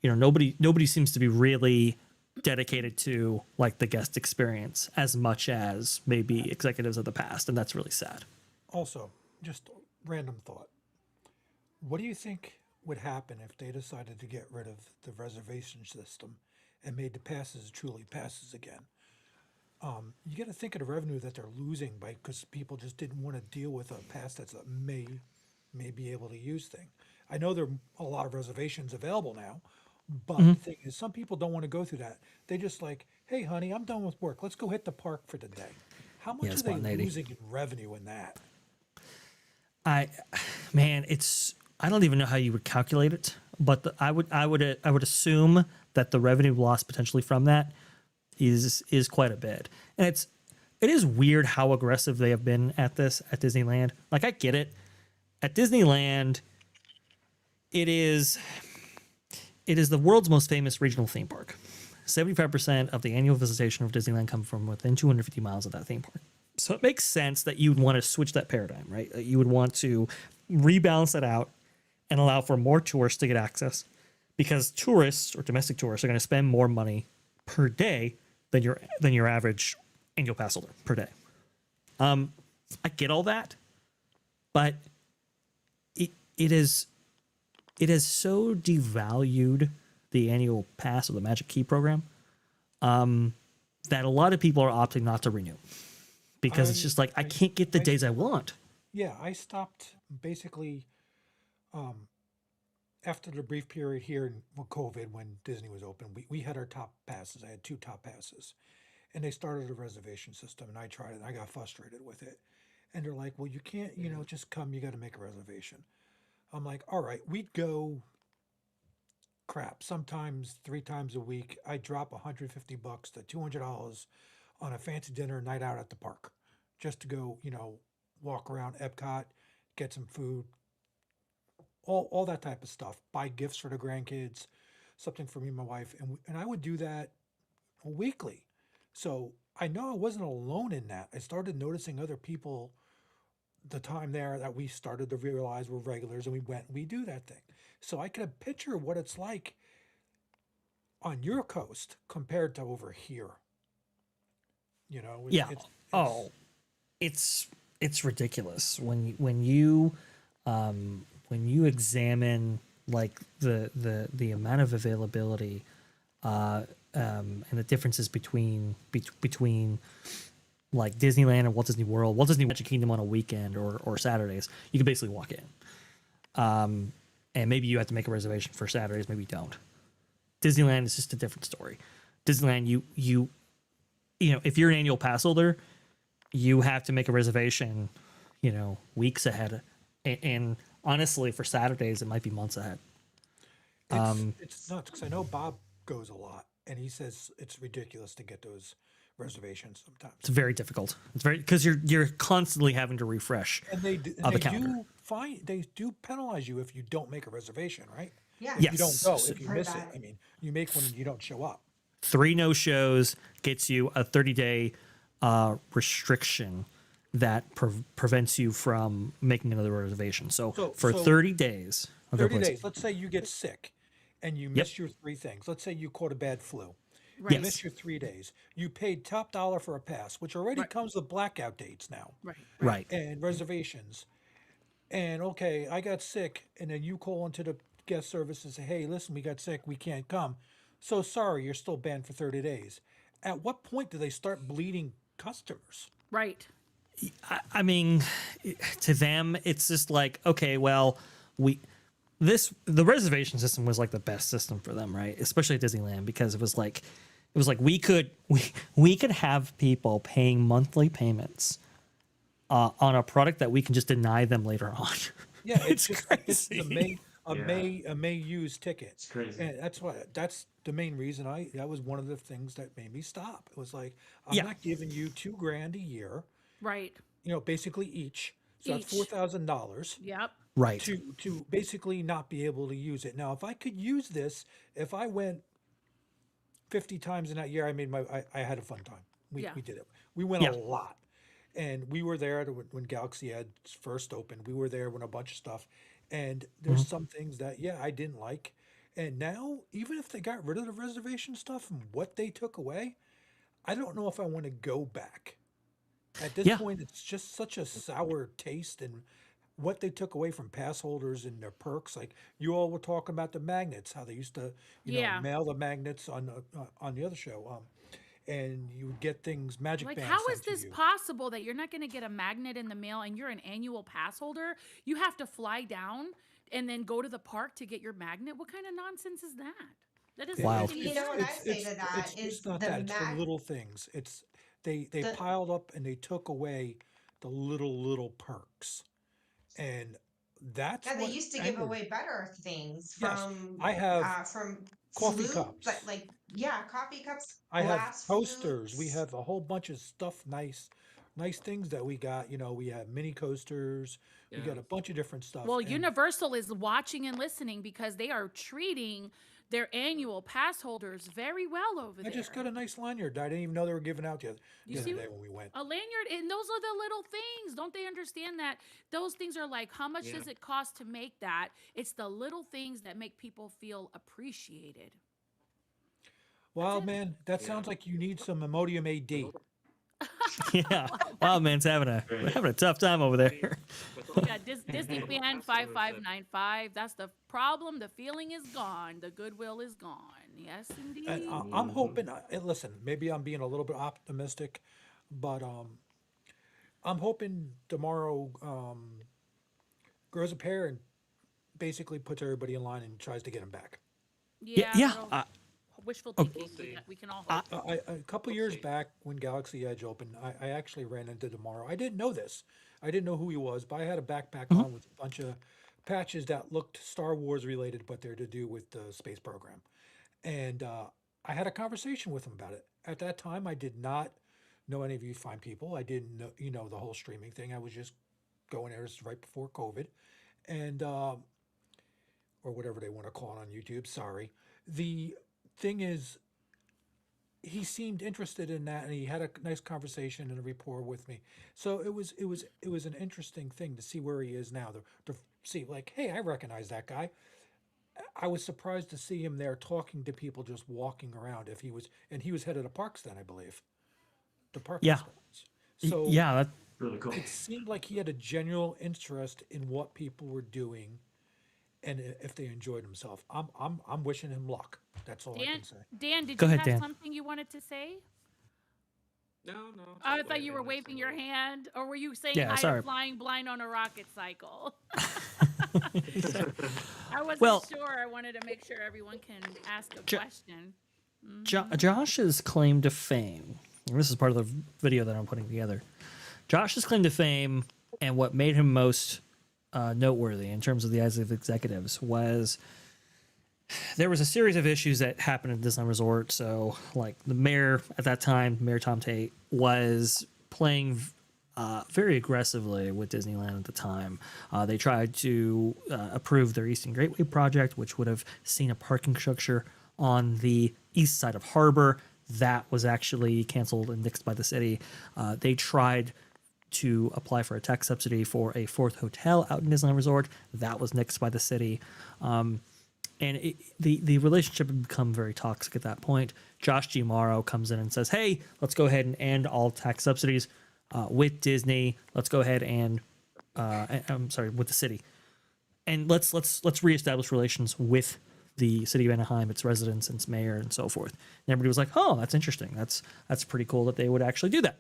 You know, nobody seems to be really dedicated to like the guest experience as much as maybe executives of the past, and that's really sad. Also, just random thought. What do you think would happen if they decided to get rid of the reservation system and made the passes truly passes again? You got to think of the revenue that they're losing because people just didn't want to deal with a pass that's a may be able to use thing. I know there are a lot of reservations available now, but the thing is, some people don't want to go through that. They just like, hey, honey, I'm done with work. Let's go hit the park for the day. How much are they spontaneity. losing in revenue in that? I don't even know how you would calculate it, but I would assume that the revenue loss potentially from that is quite a bit. And it is weird how aggressive they have been at this at Disneyland. Like, I get it. At Disneyland, it is the world's most famous regional theme park. 75% of the annual visitation of Disneyland come from within 250 miles of that theme park. So it makes sense that you would want to switch that paradigm, right? That you would want to rebalance that out and allow for more tourists to get access, because tourists or domestic tourists are going to spend more money per day than your average annual pass holder per day. I get all that, but it has so devalued the annual pass or the Magic Key program that a lot of people are opting not to renew because it's just like I can't get the days I want. Yeah, I stopped basically after the brief period here with COVID when Disney was open. We had our top passes. I had 2 top passes, and they started a reservation system, and I tried it. And I got frustrated with it, and they're like, "Well, you can't, just come. You got to make a reservation." I'm like, "All right." We'd go crap sometimes 3 times a week. I drop $150 to $200 on a fancy dinner night out at the park, just to go, walk around Epcot, get some food, all that type of stuff. Buy gifts for the grandkids, something for me and my wife, and I would do that weekly. So I know I wasn't alone in that. I started noticing other people the time there that we started to realize we're regulars, and we do that thing. So I can picture what it's like on your coast compared to over here. Yeah. It's Oh, it's ridiculous when you examine like the amount of availability and the differences between like Disneyland and Walt Disney World, Walt Disney Magic Kingdom on a weekend or Saturdays, you can basically walk in. And maybe you have to make a reservation for Saturdays, maybe you don't. Disneyland is just a different story. Disneyland, you if you're an annual pass holder, you have to make a reservation, weeks ahead. And honestly, for Saturdays, it might be months ahead. it's nuts because I know Bob goes a lot, and he says it's ridiculous to get those reservations sometimes. It's very difficult. It's very because you're constantly having to refresh And they do, the calendar. they do penalize you if you don't make a reservation, right? Yeah. If you don't go, Yes. if you Heard miss it, that. I mean, you make one and you don't show up. 3 no-shows gets you a 30-day restriction that prevents you from making another reservation. So for So 30 days, okay, 30 please. days. Let's say you get sick and you miss your 3 things. Let's say you caught a bad flu. You Right. miss your 3 days. You paid top dollar for a pass, which already Right. comes with blackout dates now Right. Right. and reservations. And okay, I got sick, and then you call into the guest service and say, "Hey, listen, we got sick, we can't come. So sorry, you're still banned for 30 days." At what point do they start bleeding customers? Right. I mean, to them, it's just like, okay, well, the reservation system was like the best system for them, right? Especially at Disneyland, because it was like we could have people paying monthly payments on a product that we can just deny them later on. Yeah, It's just like this is crazy. a May use ticket. It's crazy. And that's the main reason that was one of the things that made me stop. It was like, I'm Yeah. not giving you $2,000 a year, Right. basically each. So that's Each. $4,000 Yep. Right. to basically not be able to use it. Now, if I could use this, if I went 50 times in that year, I had a fun time. Yeah. We did it. We went Yeah. a lot. And we were there when Galaxy Ed first opened. We were there when a bunch of stuff. And there's some things that, I didn't like. And now, even if they got rid of the reservation stuff and what they took away, I don't know if I want to go back. At this Yeah. point, it's just such a sour taste, and what they took away from pass holders and their perks. Like you all were talking about the magnets, how they used to, Yeah. mail the magnets on the other show, and you would get things, magic Like, bands how is sent to this you. possible that you're not going to get a magnet in the mail and you're an annual pass holder? You have to fly down and then go to the park to get your magnet. What kind of nonsense is that? That doesn't Wild. make any You know what I sense. say to that it's is not the that. It's the mag. little things. It's they The- piled up and they took away the little perks, and that's Yeah, they what used to give angered me. away better things Yes, from I have from coffee flute, cups. but like coffee cups, I have glass coasters. We flutes. have a whole bunch of stuff, nice things that we got. We have mini coasters. We Yeah. got a bunch of different stuff. Well, and Universal is watching and listening because they are treating their annual pass holders very well over I there. just got a nice lanyard that I didn't even know they were giving out the You other see day when we went. a lanyard, and those are the little things. Don't they understand that those things are like, how much Yeah. does it cost to make that? It's the little things that make people feel appreciated. Wow, it. man, that sounds like you need some Imodium AD. Yeah. Wow, man's having a tough time over there. Yeah, Disneyland 5595. That's the problem. The feeling is gone. The goodwill is gone. Yes, indeed. And I'm hoping. And listen, maybe I'm being a little bit optimistic, but I'm hoping tomorrow grows a pair and basically puts everybody in line and tries to get him back. Yeah, Yeah, yeah. that'll wishful Oh, thinking. We can all hope. A couple years back when Galaxy Edge opened, I actually ran into Tomorrow. I didn't know this. I didn't know who he was, but I had a backpack mhm. on with a bunch of patches that looked Star Wars related, but they're to do with the space program. And I had a conversation with him about it. At that time, I did not know any of you fine people. I didn't know, the whole streaming thing. I was just going there. This was right before COVID, and or whatever they want to call it on YouTube. Sorry. The thing is, he seemed interested in that, and he had a nice conversation and a rapport with me. So it was an interesting thing to see where he is now. To see, like, hey, I recognize that guy. I was surprised to see him there talking to people, just walking around. If he was, and he was head of the parks then, I believe, the park Yeah, inspectors. So yeah. Really cool. it seemed like he had a genuine interest in what people were doing, and if they enjoyed himself. I'm wishing him luck. That's all I Dan, can say. Dan, did Go you ahead, have Dan. something you wanted to say? No, I just thought you were waving, waving just your waving. hand, or were you saying Yeah, hi sorry. to flying blind on a rocket cycle? I wasn't Well, sure. I wanted to make sure everyone can ask a Jo- question. Josh's claim to fame. And this is part of the video that I'm putting together. Josh's claim to fame and what made him most noteworthy in terms of the eyes of executives was there was a series of issues that happened at Disneyland Resort. So, like the mayor at that time, Mayor Tom Tate, was playing very aggressively with Disneyland at the time. They tried to approve their Eastern Gateway project, which would have seen a parking structure on the east side of Harbor. That was actually canceled and nixed by the city. They tried to apply for a tax subsidy for a fourth hotel out in Disneyland Resort. That was nixed by the city. The relationship had become very toxic at that point. Josh Giamaro comes in and says, "Hey, let's go ahead and end all tax subsidies with Disney. Let's go ahead and I'm sorry, with the city, and let's reestablish relations with the city of Anaheim, its residents, its mayor, and so forth." And everybody was like, "Oh, that's interesting. That's pretty cool that they would actually do that."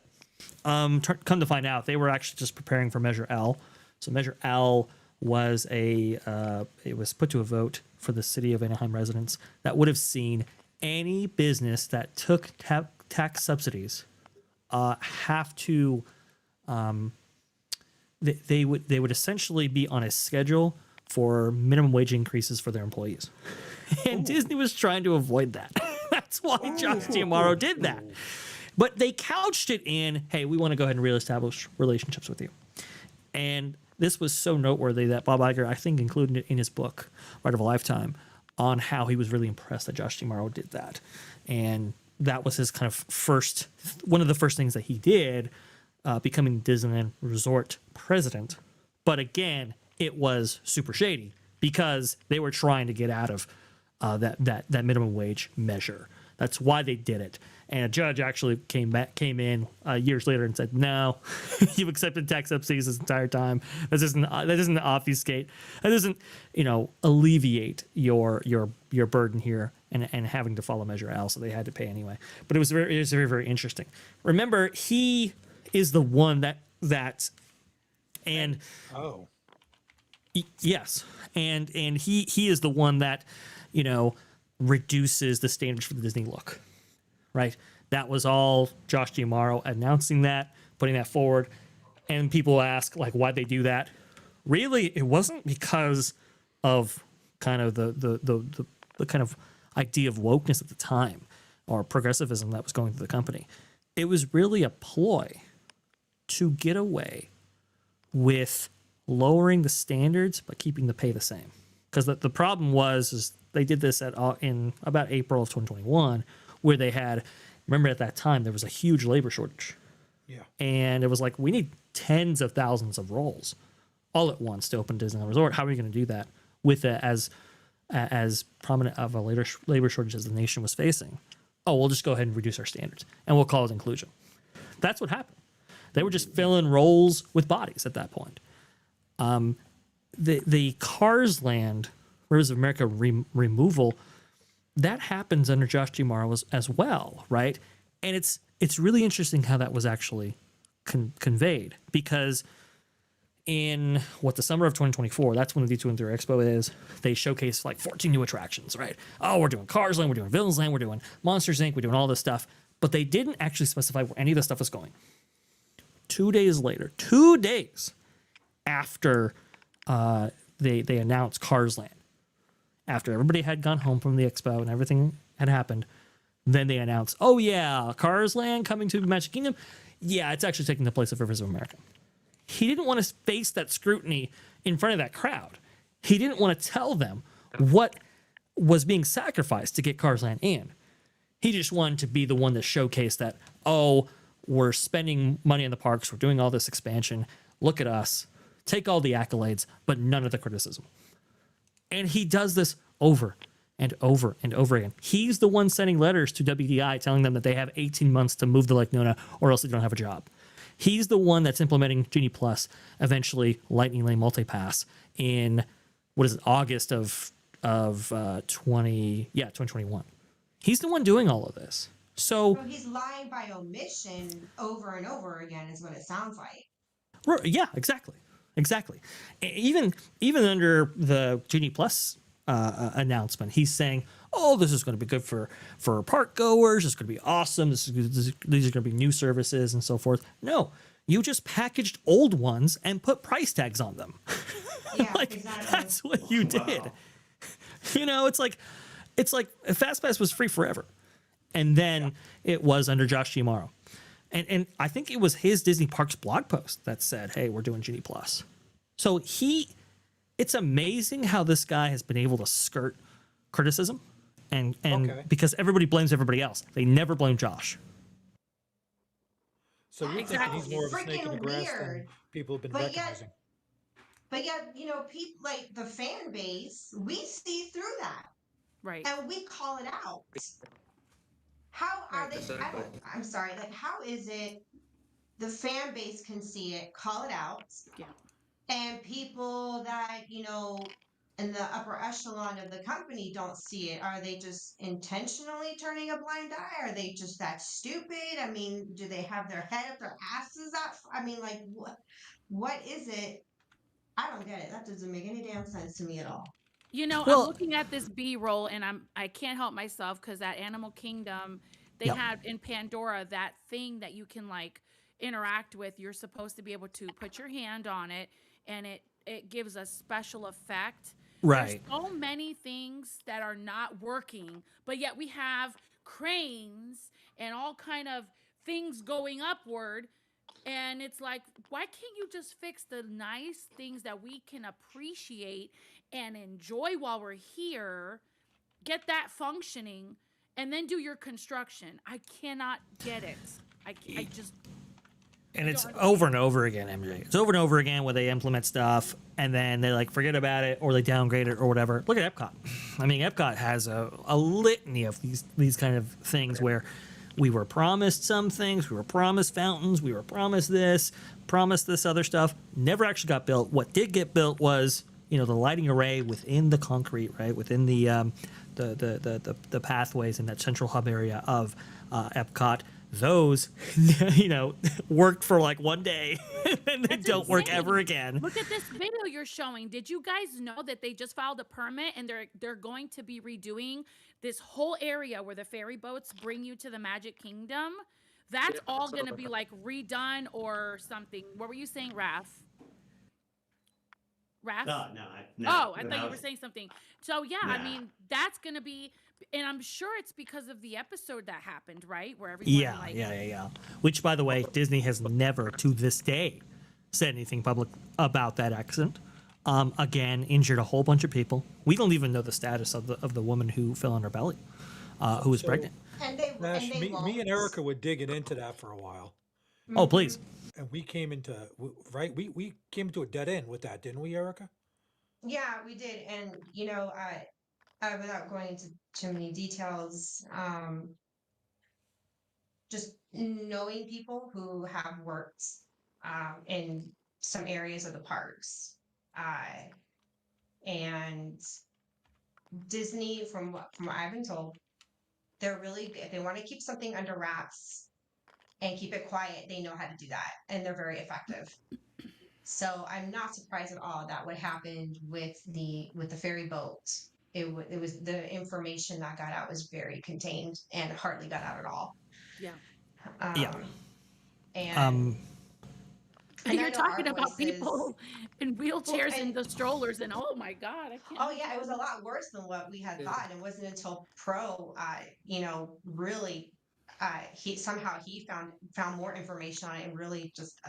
Come to find out, they were actually just preparing for Measure L. So Measure L was it was put to a vote for the city of Anaheim residents that would have seen any business that took tax subsidies have to they would essentially be on a schedule for minimum wage increases for their employees. And Disney was trying to avoid that. That's why Josh Giamaro did that. But they couched it in, hey, we want to go ahead and reestablish relationships with you. And this was so noteworthy that Bob Iger, I think, included it in his book, Art of a Lifetime, on how he was really impressed that Josh Giamaro did that. And that was his kind of one of the first things that he did, becoming Disneyland Resort president. But again, it was super shady because they were trying to get out of that minimum wage measure. That's why they did it. And a judge actually came in years later and said, "No, you've accepted tax subsidies this entire time. That doesn't obfuscate. That doesn't alleviate your burden here and having to follow Measure L." So they had to pay anyway. But it was very very interesting. Remember, he is the one that and Oh, yes, and he is the one that reduces the standards for the Disney look. Right, that was all Josh Giamaro announcing that, putting that forward, and people ask like, why'd they do that? Really, it wasn't because of kind of the kind of idea of wokeness at the time or progressivism that was going through the company. It was really a ploy to get away with lowering the standards but keeping the pay the same. Because the problem is they did this in about April of 2021. Where they remember at that time, there was a huge labor shortage. yeah. And it was like, we need tens of thousands of roles all at once to open Disneyland Resort. How are we going to do that with as prominent of a labor shortage as the nation was facing? Oh, we'll just go ahead and reduce our standards, and we'll call it inclusion. That's what happened. They were just filling roles with bodies at that point. The Cars Land Rivers of America removal that happens under Josh Morrow as well, right? And it's really interesting how that was actually conveyed, because in the summer of 2024, that's when the D23 Expo is. They showcase like 14 new attractions, right? Oh, we're doing Cars Land, we're doing Villains Land, we're doing Monsters Inc., we're doing all this stuff, but they didn't actually specify where any of this stuff was going. 2 days later, 2 days after they announced Cars Land, after everybody had gone home from the expo and everything had happened, then they announced, oh yeah, Cars Land coming to Magic Kingdom. Yeah, it's actually taking the place of Rivers of America. He didn't want to face that scrutiny in front of that crowd. He didn't want to tell them what was being sacrificed to get Cars Land in. He just wanted to be the one that showcased that, oh, we're spending money in the parks, we're doing all this expansion, look at us, take all the accolades, but none of the criticism. And he does this over and over and over again. He's the one sending letters to WDI telling them that they have 18 months to move to Lake Nona or else they don't have a job. He's the one that's implementing Genie Plus, eventually Lightning Lane Multipass in, August of 2021. He's the one doing all of this. So he's lying by omission over and over again is what it sounds like. yeah, exactly. Even under the Genie Plus announcement, he's saying, "Oh, this is going to be good for park goers. It's going to be awesome. These are going to be new services and so forth." No, you just packaged old ones and put price tags on them. Yeah, like exactly. that's what you did. Wow. It's like FastPass was free forever, and then it was under Josh Giamaro. And I think it was his Disney Parks blog post that said, hey, we're doing Genie Plus. So it's amazing how this guy has been able to skirt criticism and because everybody blames everybody else. They never blame Josh. So you're thinking he's more of a snake in the grass than people have been recognizing. But yet, people like the fan base, we see through that. Right. And we call it out. How are they? I'm sorry. Like, how is it the fan base can see it, call it out? Yeah. And people that, in the upper echelon of the company don't see it. Are they just intentionally turning a blind eye? Are they just that stupid? I mean, do they have their head up their asses up? I mean, like, what is it? I don't get it. That doesn't make any damn sense to me at all. I'm looking at this B-roll and I can't help myself because at Animal Kingdom, they had in Pandora that thing that you can like interact with. You're supposed to be able to put your hand on it and it gives a special effect. Right. There's so many things that are not working, but yet we have cranes and all kind of things going upward. And it's like, why can't you just fix the nice things that we can appreciate and enjoy while we're here, get that functioning, and then do your construction? I cannot get it. I just... And it's over and over again, MJ. It's over and over again where they implement stuff and then they like forget about it or they downgrade it or whatever. Look at Epcot. I mean, Epcot has a litany of these kind of things where we were promised some things, we were promised fountains, we were promised this other stuff. Never actually got built. What did get built was, the lighting array within the concrete, right, within the pathways in that central hub area of Epcot. Those, worked for like one day and they don't work ever again. Look at this video you're showing. Did you guys know that they just filed a permit and they're going to be redoing this whole area where the ferry boats bring you to the Magic Kingdom? That's all going to be like redone or something. What were you saying, Raph? Raph? No. Oh, I thought you were saying something. So yeah, I mean, that's going to be... And I'm sure it's because of the episode that happened, right? Where everyone Yeah. Which, by the way, Disney has never, to this day, said anything public about that accident. Again, injured a whole bunch of people. We don't even know the status of the woman who fell on her belly, who was pregnant. And they me and Erica were digging into that for a while. Oh, please. And we came into we came into a dead end with that, didn't we, Erica? Yeah, we did. And without going into too many details, just knowing people who have worked in some areas of the parks, and Disney, from what I've been told, they're really if they want to keep something under wraps and keep it quiet, they know how to do that, and they're very effective. So I'm not surprised at all that what happened with the ferry boat. It was the information that got out was very contained and hardly got out at all. Yeah. Yeah. Um, and Um, and I You're know our talking about voices. people in Well, wheelchairs and and the strollers, and oh my God, I can't. oh yeah, it was a lot worse than what we had thought. And it wasn't until Pro, really, he found more information on it and really just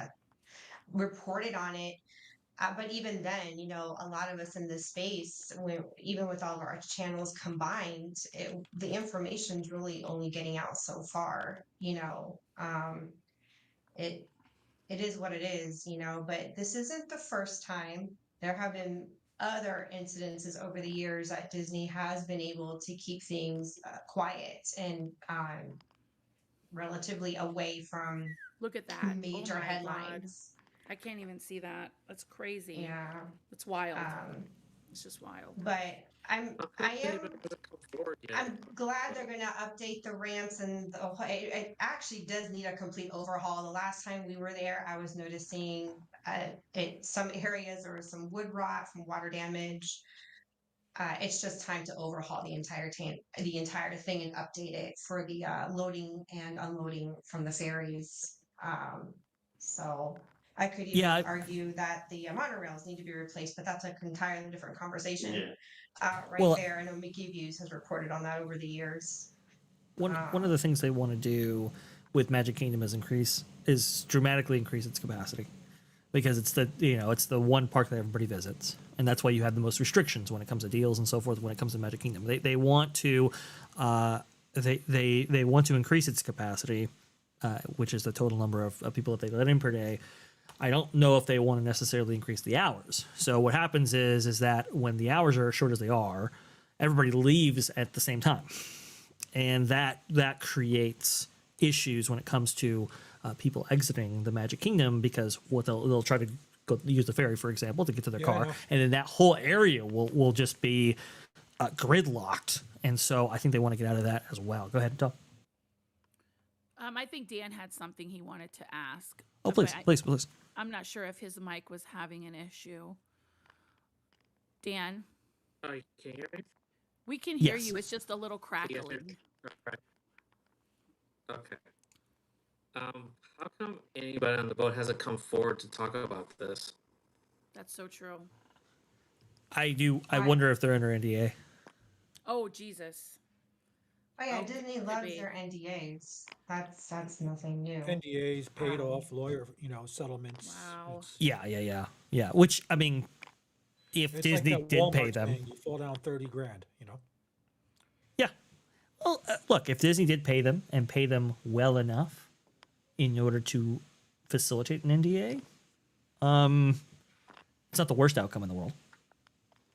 reported on it. But even then, a lot of us in this space, even with all of our channels combined, the information's really only getting out so far. It it is what it is, but this isn't the first time. There have been other incidences over the years that Disney has been able to keep things quiet and relatively away from Look at that. Oh major my God. headlines. I can't even see that. That's crazy. Yeah. It's wild. Um, It's just wild. but How come anyone hasn't come forward yet? I'm glad they're going to update the ramps and it actually does need a complete overhaul. The last time we were there, I was noticing some areas there was some wood rot from water damage. It's just time to overhaul the entire thing and update it for the loading and unloading from the ferries. So I could even Yeah, argue that the monorails need to be replaced, but that's an entirely different conversation. Yeah. Right Well, there. I know Mickey Views has reported on that over the years. one of the things they want to do with Magic Kingdom is dramatically increase its capacity, because it's the one park that everybody visits, and that's why you have the most restrictions when it comes to deals and so forth. When it comes to Magic Kingdom, they want to they want to increase its capacity, which is the total number of people that they let in per day. I don't know if they want to necessarily increase the hours. So what happens is that when the hours are as short as they are, everybody leaves at the same time, and that creates issues when it comes to people exiting the Magic Kingdom, because what they'll try to go use the ferry, for example, to get to their Yeah, I car, know. and then that whole area will just be gridlocked. And so I think they want to get out of that as well. Go ahead, Tom. I think Dan had something he wanted to ask. Oh, but please. I'm not sure if his mic was having an issue. Dan, Oh, you can't hear me? we can hear Yes. you. It's just a little Can you guys hear crackling. me? Alright. Okay. How come anybody on the boat hasn't come forward to talk about this? That's so true. I Right. wonder if they're under NDA. Oh, Jesus. Oh yeah, Oh, Disney could loves be. their NDAs. That's nothing new. NDAs, paid Um, off, lawyer, settlements. Wow. Yeah. Which, I mean, if It's Disney like that did Walmart pay them, thing, you fall down 30 grand, yeah. Well, look, if Disney did pay them and pay them well enough in order to facilitate an NDA, it's not the worst outcome in the world.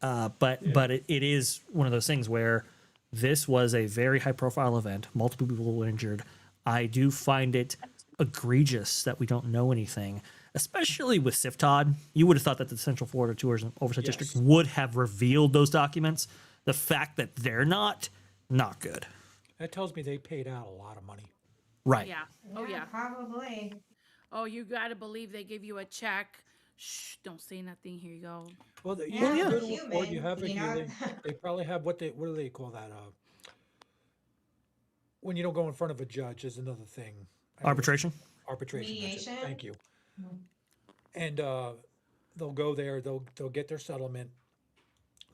But it is one of those things where this was a very high profile event. Multiple people were injured. I do find it egregious that we don't know anything, especially with SIFTOD. You would have thought that the Central Florida Tourism Oversight Yes. District would have revealed those documents. The fact that they're not good. That tells me they paid out a lot of money. Right. Yeah. Oh, yeah. Probably. Oh, you got to believe they give you a check. Shh, don't say nothing. Here you go. Well, you Yeah, have a we're good human, or you have a you know? hearing. They probably have what do they call that? When you don't go in front of a judge is another thing. I don't know. Arbitration. Arbitration. That's it. Mediation? Thank you. And they'll go there. They'll get their settlement.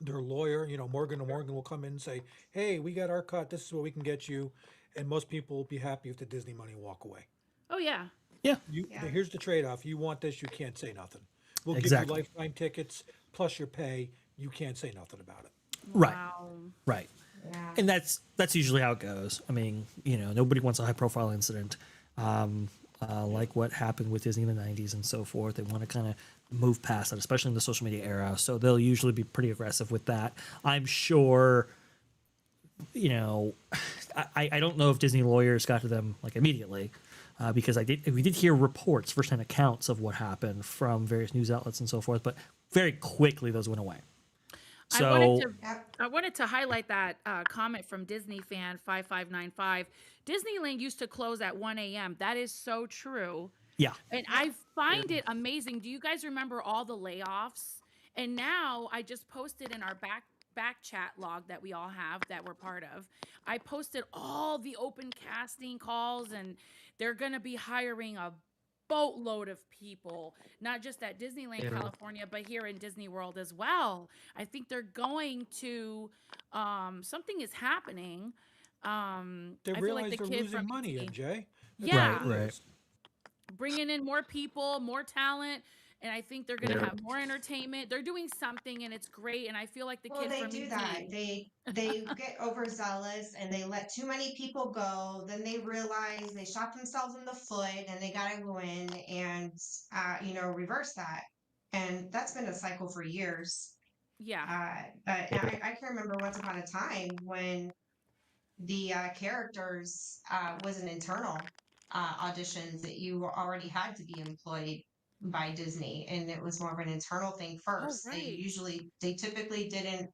Their lawyer, Morgan and Morgan will come in and say, "Hey, we got our cut. This is what we can get you." And most people will be happy with the Disney money and walk away. Oh, yeah. Yeah. Yeah. Here's the trade-off. You want this, you can't say nothing. We'll Exactly. give you lifetime tickets plus your pay. You can't say nothing about it. Right. Wow. Right. Yeah. And that's usually how it goes. I mean, nobody wants a high profile incident like what happened with Disney in the 90s and so forth. They want to kind of move past that, especially in the social media era. So they'll usually be pretty aggressive with that. I'm sure, I don't know if Disney lawyers got to them like immediately, because we did hear reports, firsthand accounts of what happened from various news outlets and so forth, but very quickly those went away. So I wanted to highlight that comment from Disney fan 5595. Disneyland used to close at 1 a.m. That is so true. yeah, And I find it amazing. Do you guys remember all the layoffs? And now I just posted in our back chat log that we all have that we're part of. I posted all the open casting calls, and they're going to be hiring a boatload of people, not just at Disneyland Yeah. California, but here in Disney World as well. I think they're going to something is happening. They I feel like realize the they're kid from losing money, E.T. MJ. That's Yeah, what it right. is. bringing in more people, more talent, and I think they're going to Yeah. have more entertainment. They're doing something, and it's great. And I feel like the Well, kid they from do ET. that. They get overzealous and they let too many people go. Then they realize they shot themselves in the foot and they gotta go in and reverse that. And that's been a cycle for years. Yeah. But I can remember once upon a time when the characters was an internal auditions that you already had to be employed by Disney, and it was more of an internal thing Oh, first. right. They typically didn't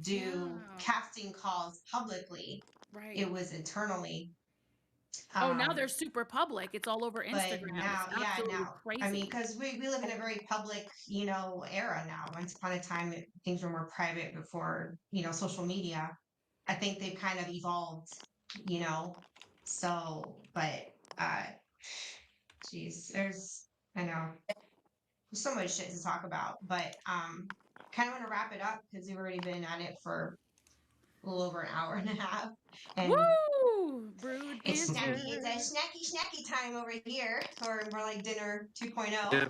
do Yeah. casting calls publicly. It Right. was internally. Oh, now they're Um, super public. It's all over but Instagram. It's now, yeah, absolutely now, I mean, crazy. because we live in a very public, era now. Once upon a time, things were more private before, social media. I think they've kind of evolved, you know. So, but geez, I know there's so much shit to talk about, but kind of want to wrap it up because we've already been at it for a little over an hour and a half, and Woo! Brewed it's snacky. It's a banter. snacky time over here, or more like dinner 2.0. Yeah.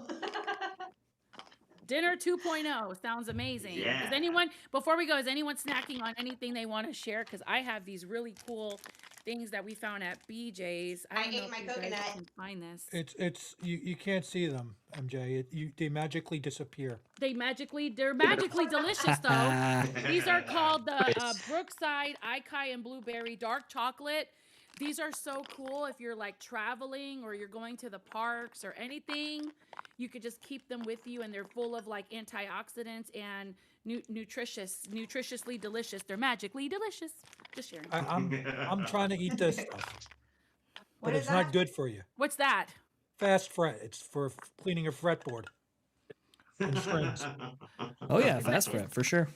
Dinner 2.0 sounds amazing. Is Yeah. anyone, before we go, is anyone snacking on anything they want to share? Because I have these really cool things that we found at BJ's. I I don't know ate if my you guys coconut. can find this. It's you can't see them, MJ. They magically disappear. They're magically delicious though. These are called the Nice. Brookside Ikai and Blueberry Dark Chocolate. These are so cool if you're like traveling or you're going to the parks or anything. You could just keep them with you, and they're full of like antioxidants and nutritiously delicious. They're magically delicious. Just sharing. I'm trying to eat this stuff, What but is it's not that? good for you. What's that? Fast fret. It's for cleaning a fretboard and strings. oh yeah, fast fret for sure.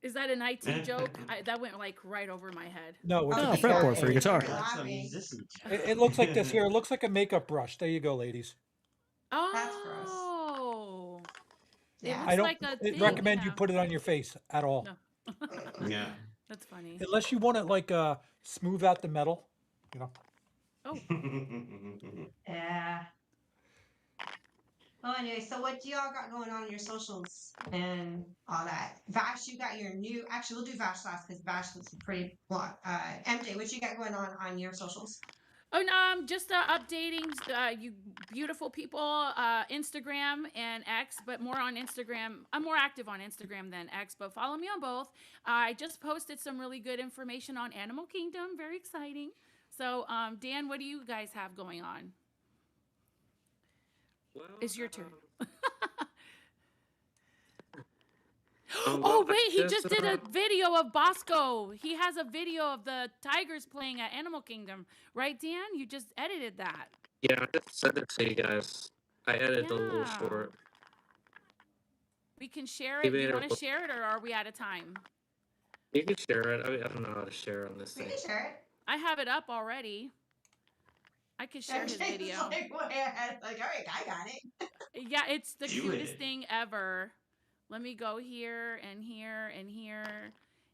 Is that an IT joke? That went like right over my head. No, it's Oh, a fretboard guitar. for your guitar. That's a Laughing. musician joke. It looks like this here. It looks like a makeup brush. There you go, ladies. That's gross. Oh, Yeah. It I looks don't like a thing, recommend you yeah. put it on your face at all, No, Yeah. that's funny. unless you want to like smooth out the metal. You know. Oh, Yeah. Well, anyway, so what do y'all got going on in your socials and all that? Vash, you got your new. Actually, we'll do Vash last because Vash was pretty long. MJ, what you got going on your socials? oh no, I'm just updating you beautiful people, Instagram and X, but more on Instagram. I'm more active on Instagram than X, but follow me on both. I just posted some really good information on Animal Kingdom. Very exciting. So, Dan, what do you guys have going on? Well, It's your turn. well, Oh I wait, he just did a video of Bosco. He has a video of the tigers playing at Animal Kingdom, right, Dan? You just edited that. Yeah, I just sent it to you guys. I edited the little Yeah. short. We can share He it. Do made you a want to little- share it, or are we out of time? You can share it. I don't know how to share on this We thing. can share it. I have it up already. I could share his MJ's video. like, way ahead. Like, all right, I got it. Yeah, it's the Do cutest it. thing ever. Let me go here and here and here.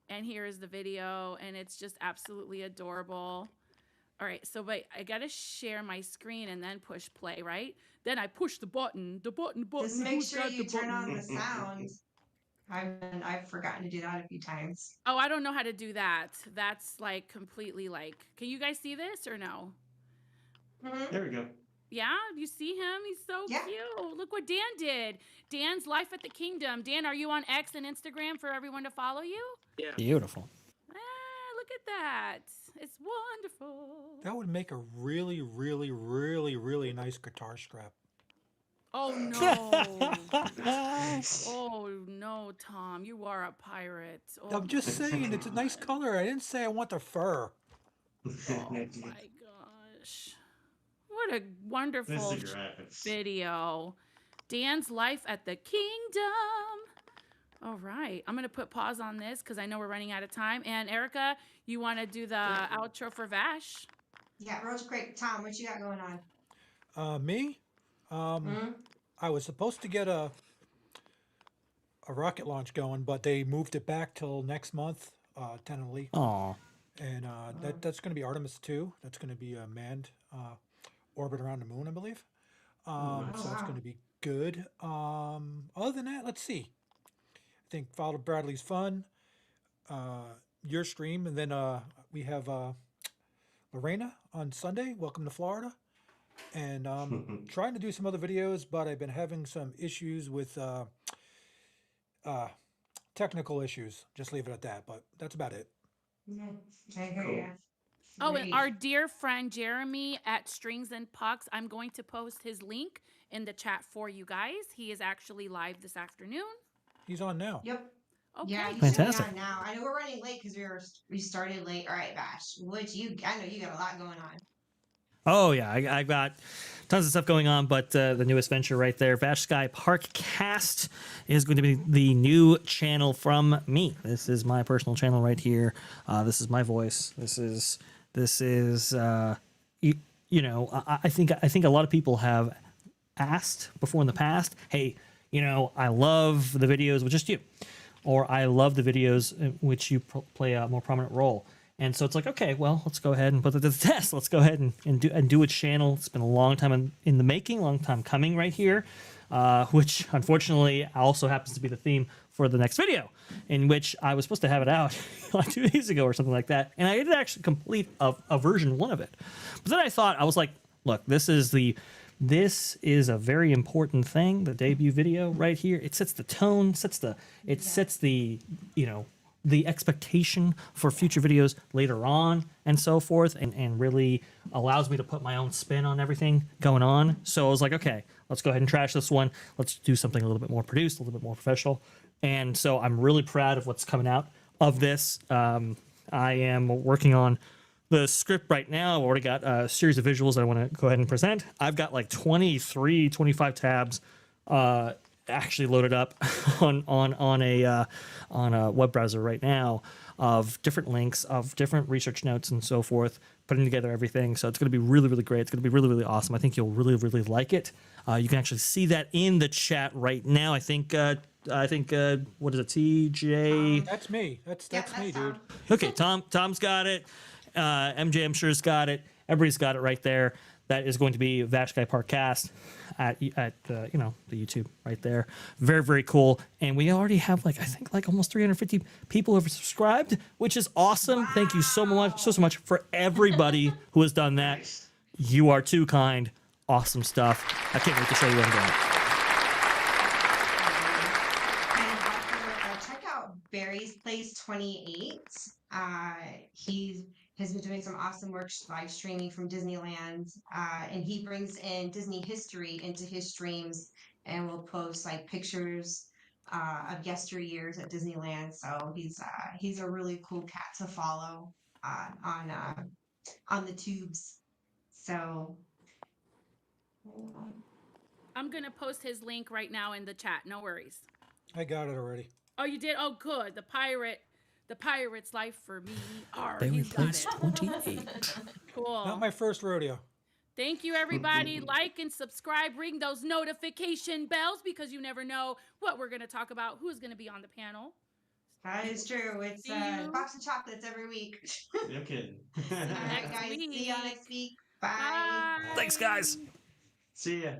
And here is the video. And it's just absolutely adorable. All right, so wait, I gotta share my screen and then push play, right? Then I push the button. Just make Who's sure got you the turn button? on the sound. I've forgotten to do that a few times. Oh, I don't know how to do that. That's like completely like. Can you guys see this or no? Mhm. There we go. Yeah, you see him? He's so Yeah. cute. Look what Dan did. Dan's Life at the Kingdom. Dan, are you on X and Instagram for everyone to follow you? Yeah. Beautiful. Look at that. It's wonderful. That would make a really, really, really, really nice guitar strap. Oh no. Oh no, Tom, you are a pirate. Oh I'm just saying, it's a nice color. I didn't say I want the fur. oh my gosh. What a Let's wonderful see graphics. video. Dan's life at the kingdom. All right. I'm going to put pause on this because I know we're running out of time. And Erica, you want to do the outro for Vash? Yeah, real quick. Tom, what you got going on? Me? Hmm? I was supposed to get a rocket launch going, but they moved it back till next month, tentatively. Aw. And that's going to be Artemis 2. That's going to be a manned orbit around the moon, I believe. Nice. So that's going to be good. Other than that, let's see. I think Father Bradley's fun. Your stream, and then we have Lorena on Sunday. Welcome to Florida. And trying to do some other videos, but I've been having some issues with technical issues. Just leave it at that. But that's about it. Yeah, I hear Cool. ya. Oh, and Great. our dear friend Jeremy at Strings and Pucks, I'm going to post his link in the chat for you guys. He is actually live this afternoon. He's on now. Yep. Okay. Yeah, you Fantastic. should be on now. I know we're running late because we started late. All right, Bash. I know you got a lot going on. Oh yeah, I've got tons of stuff going on, but the newest venture right there, Vash Sky Park Cast, is going to be the new channel from me. This is my personal channel right here. This is my voice. This is you know, I think a lot of people have asked before in the past, hey, you know, I love the videos with just you, or I love the videos in which you play a more prominent role. And so it's like, okay, well, let's go ahead and put it to the test. Let's go ahead and do a channel. It's been a long time in the making, long time coming right here, which unfortunately also happens to be the theme for the next video, in which I was supposed to have it out like 2 days ago or something like that. And I did actually complete a version 1 of it. But then I was like, look, this is a very important thing, the debut video right here. It sets the tone, sets the, you know, the expectation for future videos later on and so forth, and really allows me to put my own spin on everything going on. So I was like, okay, let's go ahead and trash this one. Let's do something a little bit more produced, a little bit more professional. And so I'm really proud of what's coming out of this. I am working on the script right now. I've already got a series of visuals that I want to go ahead and present. I've got like 25 tabs actually loaded up on a web browser right now of different links, of different research notes and so forth, putting together everything. So it's going to be really, really great. It's going to be really, really awesome. I think you'll really, really like it. You can actually see that in the chat right now. I think what is it, TJ? That's me. That's me, dude. Okay, Tom's got it. MJ, I'm sure, has got it. Everybody's got it right there. That is going to be Vash Sky Park Cast at you know, the YouTube right there. Very, very cool. And we already have I think almost 350 people who have subscribed, which is awesome. Wow. Thank you so much for everybody who has done that. Nice. You are too kind. Awesome stuff. I can't wait to show you what I'm doing. And check out Barry's Place 28. He has been doing some awesome work live streaming from Disneyland, and he brings in Disney history into his streams, and will post pictures of yesteryears at Disneyland. So he's a really cool cat to follow on the tubes. So I'm going to post his link right now in the chat. No worries. I got it already. Oh, you did? Oh, good. The pirate's life for me. Barry He's got Place it. 28. Cool. Not my first rodeo. Thank you, everybody. Like and subscribe. Ring those notification bells because you never know what we're going to talk about, who's going to be on the panel. that is true. It's See you. a box of chocolates every week. No kidding. All right, guys. See y'all next week. Bye. Thanks, guys. See ya.